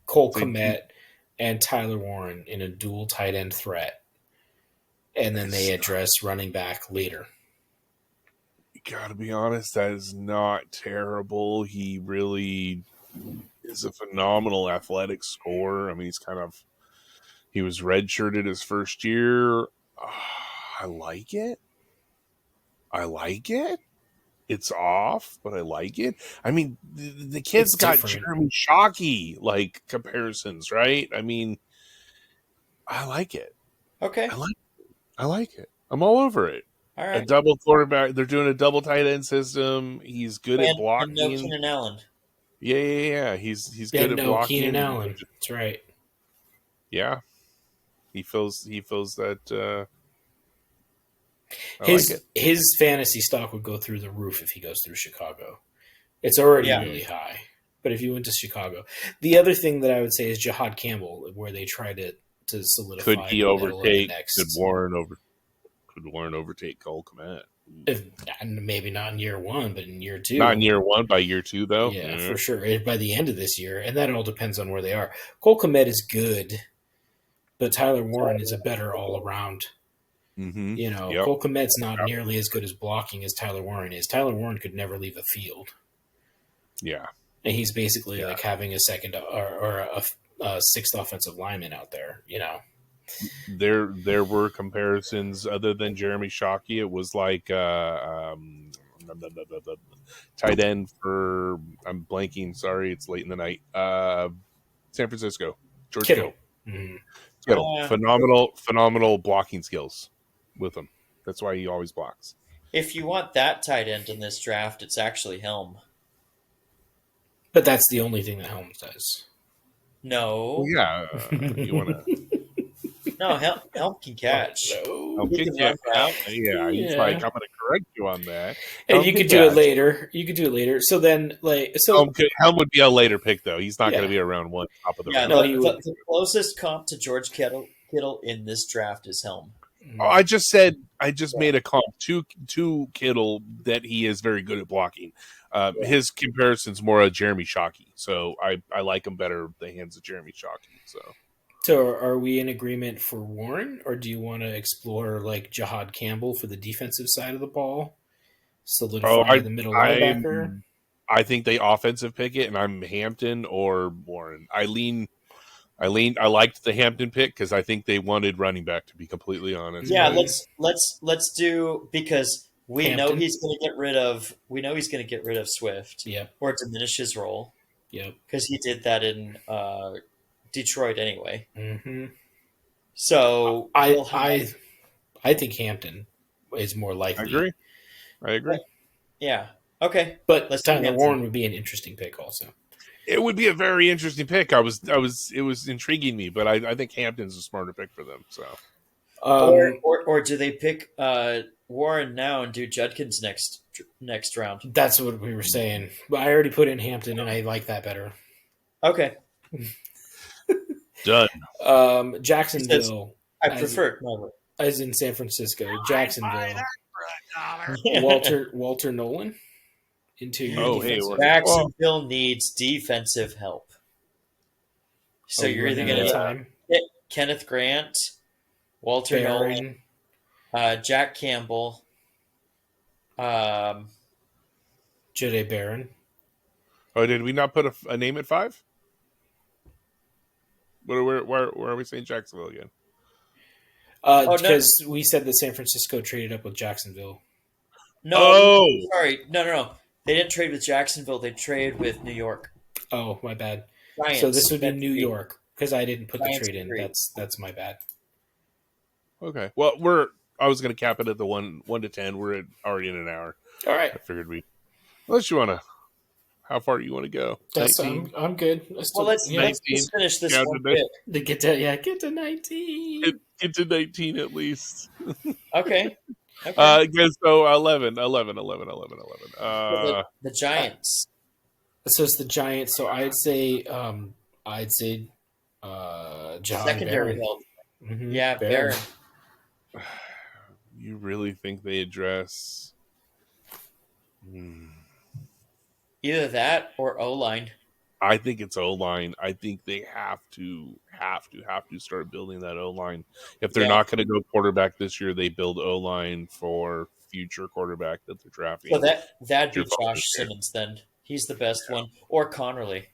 Cole Kmet and Tyler Warren in a dual tight end threat. And then they address running back later. You gotta be honest, that is not terrible. He really is a phenomenal athletic scorer. I mean, he was redshirted his first year. I like it. It's off, but I like it. I mean, the kid's It's got different. Jeremy Shockey like comparisons, right? I mean, I like it. Okay. I like it. I'm all over it. All A right. double quarterback. They're doing a double tight end system. He's good at And blocking. no Keenan Allen. Yeah. He's good at blocking. Keenan Allen. That's right. Yeah. He feels that. I His like it. his fantasy stock would go through the roof if he goes through Chicago. It's already Yeah. really high. But if you went to Chicago, the other thing that I would say is Jahad Campbell, where they try to solidify. Could he the middle of the overtake? next- Could Warren overtake Cole Kmet? Maybe not in year one, but in year two. Not in year one. By year two, though. Yeah, for sure. By the end of this year, and that all depends on where they are. Cole Kmet is good, but Tyler Warren is a better all around Mm-hmm. You know, Yep. Cole Kmet's not nearly as good as blocking as Tyler Warren is. Tyler Warren could never leave the field. Yeah. And he's basically like having a second or a sixth offensive lineman out there, you know. There were comparisons other than Jeremy Shockey. It was like tight end for I'm blanking. Sorry, it's late in the night. San Francisco, George Kittle. Mm-hmm. Phenomenal blocking skills with him. That's why he always blocks. If you want that tight end in this draft, it's actually Helm. But that's the only thing that Helms does. No. Well, yeah, you want to. No, Helm can catch. No. He can run route. Yeah, he's Yeah. like, I'm going to correct you on that. And Helm you can could do it catch. later. You could do it later. So then, Helm would be a later pick, though. He's not Yeah. going to be around one top of the Yeah, round. No, the, he the, would. the closest comp to George Kittle in this draft is Helm. Oh, I just made a comp to Kittle that he is very good at blocking. His comparison's more of Jeremy Shockey, so I like him better at the hands of Jeremy Shockey. So are we in agreement for Warren, or do you want to explore like Jahad Campbell for the defensive side of the ball? Solidify the middle linebacker? I think they offensive pick it, and I'm Hampton or Warren. I liked the Hampton pick because I think they wanted running back, to be completely honest. Yeah, Right. let's do, because we know Hampton? he's going to get rid of Swift Yep. or diminish his role, Yep. because he did that in Detroit anyway. Mm-hmm. So I think Hampton is more likely. I agree. yeah, okay. But Let's do Tyler Hampton. Warren would be an interesting pick also. It would be a very interesting pick. It was intriguing me, but I think Hampton's a smarter pick for them. So Or do they pick Warren now and do Judkins next round? that's what we were saying. But I already put in Hampton, and I like that better. Okay, done. Jacksonville, I prefer no, as in San Francisco. Jacksonville, Walter Nolan into your Oh, hey, defensive. Jacksonville needs defensive help. So Oh, you're either running out going of to time. get Kenneth Grant, Walter Nolan, Barron, Jack Campbell, Jade Barron. Oh, did we not put a name at 5? Where are we saying Jacksonville again? Because we said that San Francisco traded up with Jacksonville. No, sorry, no. They didn't trade with Jacksonville. They traded with New York. Oh, my bad. Giants. So this would be That's New the- York because I didn't put the Giants trade in. agree. That's my bad. Okay. Well, I was going to cap it at the 1 to 10. We're already in an hour. All right, I figured unless you want to. How far do you want to go? that's 19? I'm good. Well, let's 19. finish this Yeah, one today. bit. get to 19. Get to 19 at least. Okay. So 11. The Giants. So it's the Giants. So I'd say John Secondary Barron. help. Mhm, Yeah, Barron. You really think they address? Either that or O-line. I think it's O-line. I think they have to start building that O-line. If they're Yeah. not going to go quarterback this year, they build O-line for future quarterback that they're drafting. So that'd be Your fault Josh there. Simmons then. He's the best one. Or Connerly.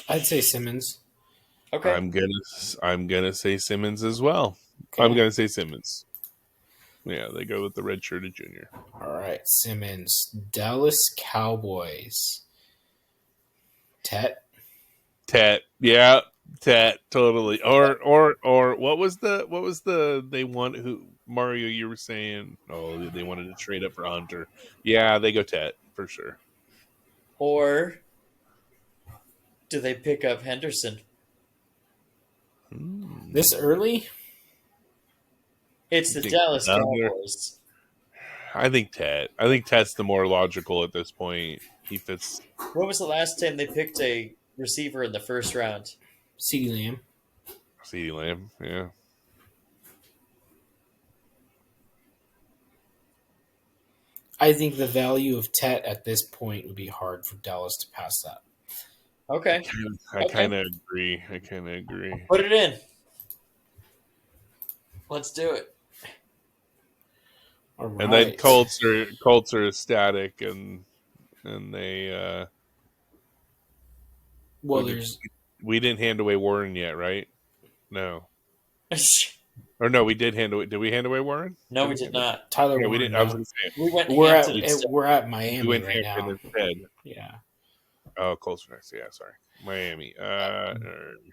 I'd say Simmons. Okay. I'm gonna say Simmons as well. Okay. I'm gonna say Simmons. Yeah, they go with the redshirted junior. All right, Simmons. Dallas Cowboys. Tet. Yeah, totally. Or what was the they want who Mario you were saying? Oh, they wanted to trade up for Hunter. Yeah, they go Tet for sure. Or do they pick up Henderson? This early? It's the Think Dallas Thunder. Cowboys. I think Tet. I think Tet's the more logical at this point. He fits. When was the last time they picked a receiver in the first round? CeeDee Lamb. CeeDee Lamb. Yeah. I think the value of Tet at this point would be hard for Dallas to pass that. Okay. I kind of agree. Put it in. Let's do it. All right. And then Colts are ecstatic, and they well, we didn't hand away Warren yet, right? No. Or no, we did hand away. Did we hand away Warren? No, we did not. Tyler Yeah, Warren. we didn't. No. I was going to say We went We're Hampton at instead. we're at Miami we went right Hampton now. instead. Yeah. Oh, Colts are next. Yeah, sorry, Miami.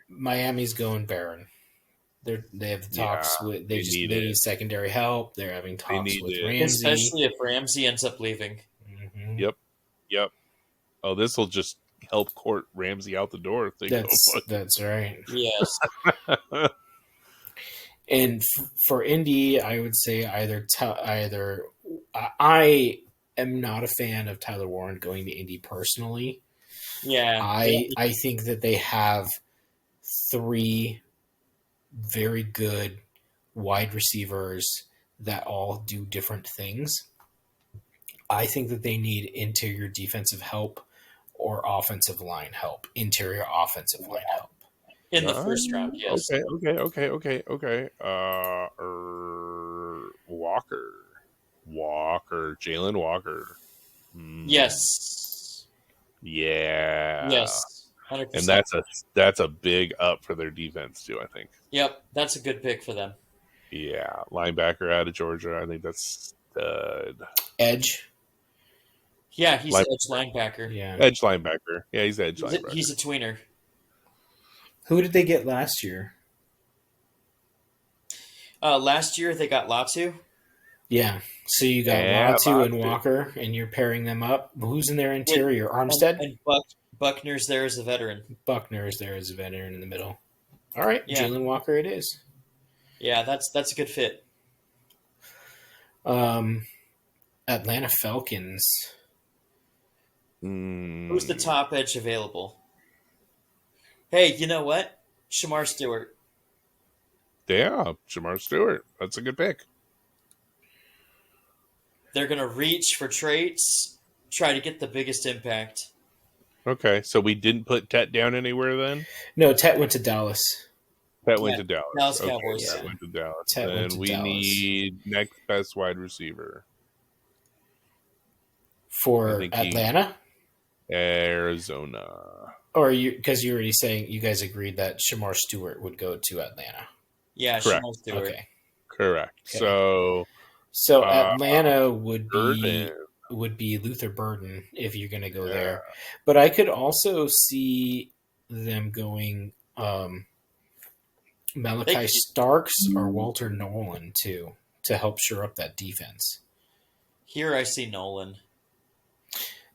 Miami's going Barron. They have the talks Yeah, with they need secondary help. They're having talks need with it. Ramsey. Especially if Ramsey ends up leaving. Mhm. Yep. Oh, this will just help court Ramsey out the door if they That's right. Yes. go. And for Indy, I would say either I am not a fan of Tyler Warren going to Indy personally. Yeah. I think that they have 3 very good wide receivers that all do different things. I think that they need interior defensive help or offensive line help. Interior offensive line help. In the first round, yes. Okay. Jalen Walker. Yes. Yeah. Yes. 100%. And that's a big up for their defense too, I think. Yep, that's a good pick for them. Yeah, linebacker out of Georgia. I think that's stud. Edge. Yeah, he's an edge linebacker. Yeah. Edge linebacker. Yeah, he's edge linebacker. He's a tweener. Who did they get last year? Last year they got Latu. Yeah. So you got Latu and Walker, and you're pairing them up. Who's in their interior? Armstead? And Buckner's there as a veteran. Buckner is there as a veteran in the middle. All right, Yeah. Jalen Walker it is. Yeah, that's a good fit. Atlanta Falcons. Who's the top edge available? Hey, you know what? Shamar Stewart. Yeah, Shamar Stewart. That's a good pick. They're going to reach for traits, try to get the biggest impact. Okay, so we didn't put Tet down anywhere then? No, Tet went to Dallas. Tet went to Dallas. Dallas Okay, Cowboys. Tet went to Dallas. Tet went And to we Dallas. need next best wide receiver. I For think Atlanta? Arizona. Or because you're already saying you guys agreed that Shamar Stewart would go to Atlanta. Yeah, Correct. Shamar Stewart. Okay. Correct. Okay. So Atlanta would Burden. be Luther Burden if you're going to go Yeah. there. But I could also see them going Malachi Starks or Walter Nolan too to help shore up that defense. Here I see Nolan.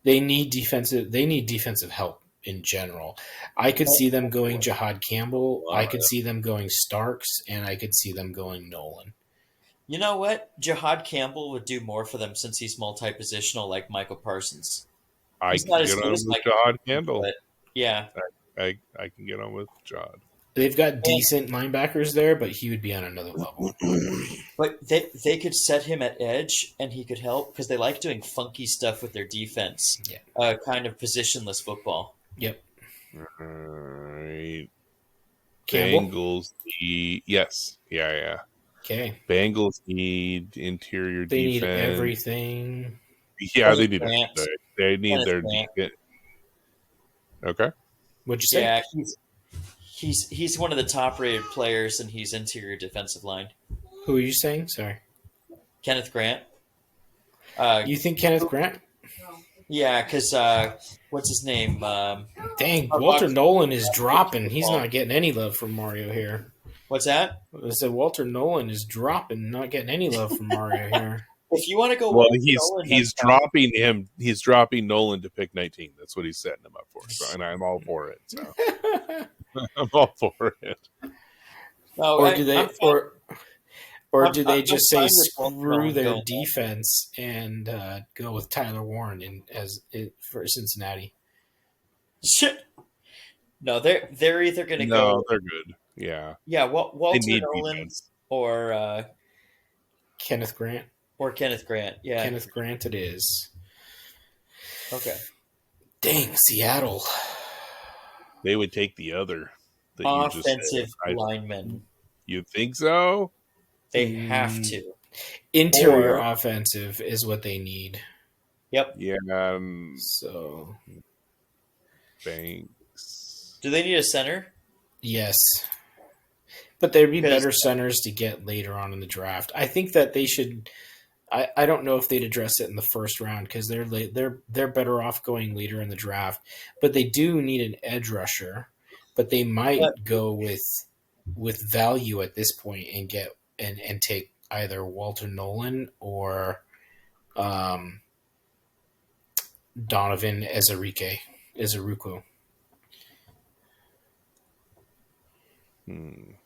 They need defensive help in general. I could see them going Jahad Campbell. I could see them going Starks, and I could see them going Nolan. You know what? Jahad Campbell would do more for them since he's multi-positional like Michael Parsons. I He's can not as get good on as with Michael Jahad Parsons, Campbell. but yeah. I can get on with Jahad. They've got decent linebackers there, but he would be on another level. But they could set him at edge, and he could help because they like doing funky stuff with their defense. Yeah. Kind of positionless football. Yep. All right. Campbell? Bengals need yes. Yeah. Okay. Bengals need interior They need defense. everything. Yeah, they Kenneth need Grant. it. They need Kenneth their Grant. defense. Okay. What'd you say? Yeah, he's one of the top-rated players, and he's interior defensive line. Who are you saying? Sorry. Kenneth Grant. You think Kenneth Grant? Yeah, because what's his name? Dang, Walter Nolan is dropping. He's not getting any love from Mario here. What's that? I said Walter Nolan is dropping, not getting any love from Mario here. If you want to go, Well, Walter he's Nolan, he's that's fine. dropping him. He's dropping Nolan to pick 19. That's what he's setting him up for. So, and I'm all for it. So I'm all for it. No, Or I- do they I'm fine. or I'm- do they I'm just fine say with Walter screw Nolan their going. defense and go with Tyler Warren for Cincinnati? Shit. No, they're either going to No, go. they're good. Yeah, Yeah, they Walter need Nolan defense. or Kenneth Grant. Kenneth Grant. Yeah. Kenneth Grant it is. Okay. Dang, Seattle. they would take the other that you just Offensive said. linemen. You think so? They have to. Interior Or- offensive is what they need. Yep. Yeah. So Banks. Do they need a center? yes, but there'd be Because- better centers to get later on in the draft. I think that they should. I don't know if they'd address it in the first round because they're better off going later in the draft. But they do need an edge rusher. But they might go with value at this point and get and take either Walter Nolan or Donovan Ezeruku.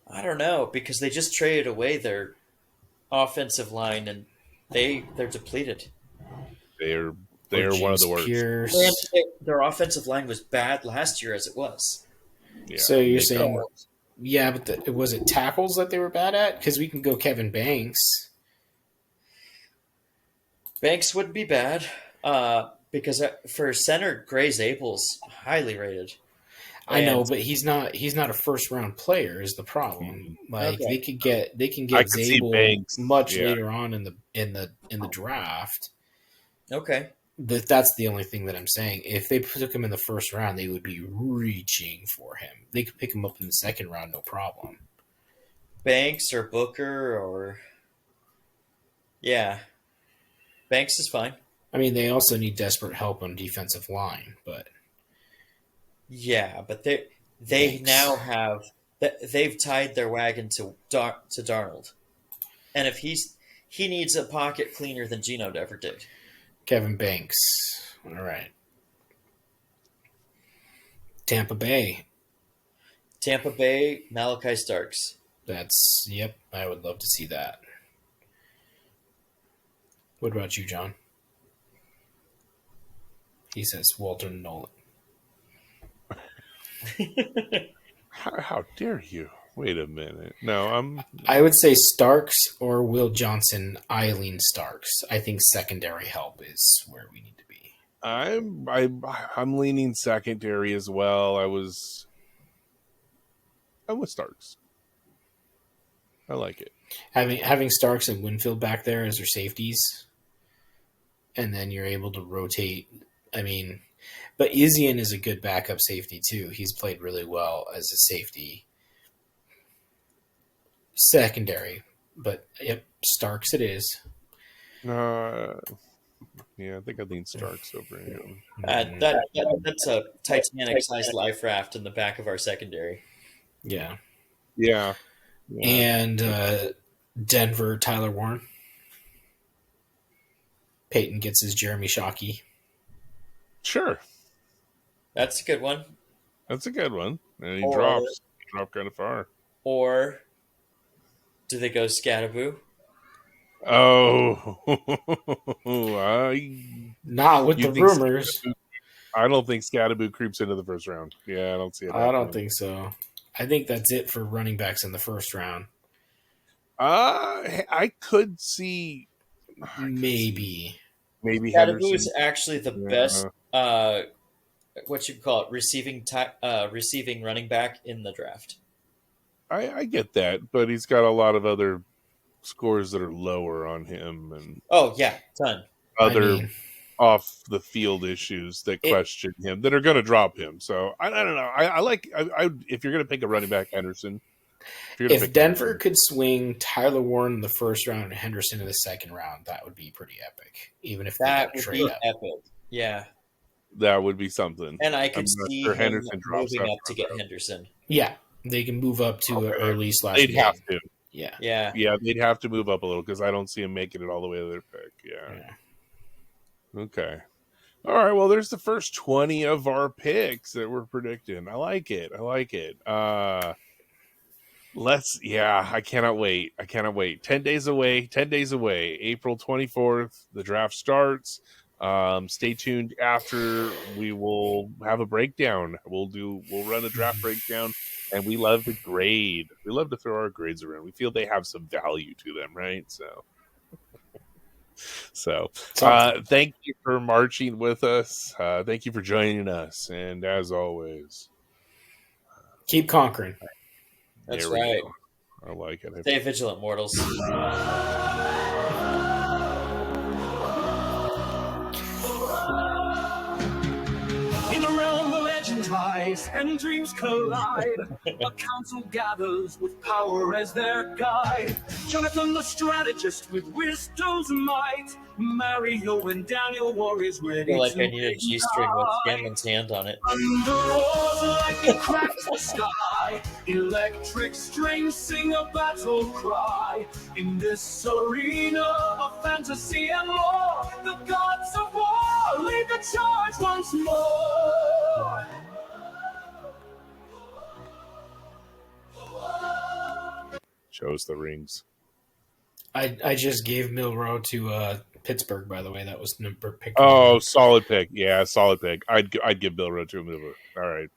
I don't know, because they just traded away their offensive line and they're depleted. They're one of the worst. Pierce. And their offensive line was bad last year as it was. Yeah, So you're they saying, don't. yeah, but was it tackles that they were bad at? Because we can go Kevin Banks. Banks would be bad because for center, Gray Zabel's highly rated. I know, And- but he's not a first round player is the problem. Like Okay. they can I get could see Zabel Banks, much yeah. later on in the draft. Okay. But that's the only thing that I'm saying. If they took him in the first round, they would be reaching for him. They could pick him up in the second round, no problem. Banks or Booker or... Yeah. Banks is fine. I mean, they also need desperate help on defensive line, but Yeah, but they Banks. now have... They've tied their wagon to Darnold. And if he needs a pocket cleaner than Geno ever did. Kevin Banks. All right. Tampa Bay. Tampa Bay, Malachi Starks. Yep, I would love to see that. What about you, John? He says Walter Nolan. How dare you? Wait a minute. No, I would say Starks or Will Johnson, Eileen Starks. I think secondary help is where we need to be. I'm leaning secondary as well. I'm with Starks. I like it. Having Starks and Winfield back there as their safeties, and then you're able to rotate. I mean, but Izian is a good backup safety too. He's played really well as a safety. Secondary, but yep, Starks it is. Yeah, I think I lean Starks over him. That's a Titanic-sized life raft in the back of our secondary. Yeah. Yeah. And Denver, Tyler Warren. Peyton gets his Jeremy Shockey. Sure. That's a good one. That's a good one. And he Or- dropped kind of far. Or do they go Scattaboo? Oh, Not with You the think rumors. I don't think Scattaboo creeps into the first round. Yeah, I don't see it. I don't happening. think so. I think that's it for running backs in the first round. I could see Maybe. maybe Scattaboo Henderson. is actually the Yeah. best. What you call it? Receiving running back in the draft. I get that, but he's got a lot of other scores that are lower on him and Oh yeah, ton. other I mean, off the field issues that question him that are going to drop him. So I don't know. I like if you're going to pick a running back, Henderson. if Denver could swing Tyler Warren in the first round and Henderson in the second round, that would be pretty epic. Even if they That got would trade be up. epic. Yeah, that would be something. and I could not see sure him Henderson drops moving that up to far, get though. Henderson. Yeah, they can move up to Okay. early / They'd mid. have to. Yeah. Yeah, Yeah, they'd have to move up a little because I don't see them making it all the way to their pick. Yeah. Okay. All right. Well, there's the first 20 of our picks that we're predicting. I like it. I cannot wait. 10 days away. April 24th, the draft starts. Stay tuned after. We will have a breakdown. We'll run a draft breakdown, and we love to grade. We love to throw our grades around. We feel they have some value to them, right? So thank you for marching with us. Thank you for joining us. And as always, Keep conquering. That's There we right. go. I like it. Stay vigilant, mortals. In a realm where legends rise and dreams collide, a council gathers with power as their guide. Jonathan the strategist with wisdom's might, Mario and Daniel warriors I ready feel like to I need a G-string with ignite. Scanlan's hand on it. Under roars lightning cracks the sky, electric strings sing a battle cry. In this arena of fantasy and lore, the gods of war lead the charge once more. Shows the rings. I just gave Milrow to Pittsburgh, by the way. That was number pick. Oh, solid pick. Yeah, solid pick. I'd give Bill Rowe to him. All right.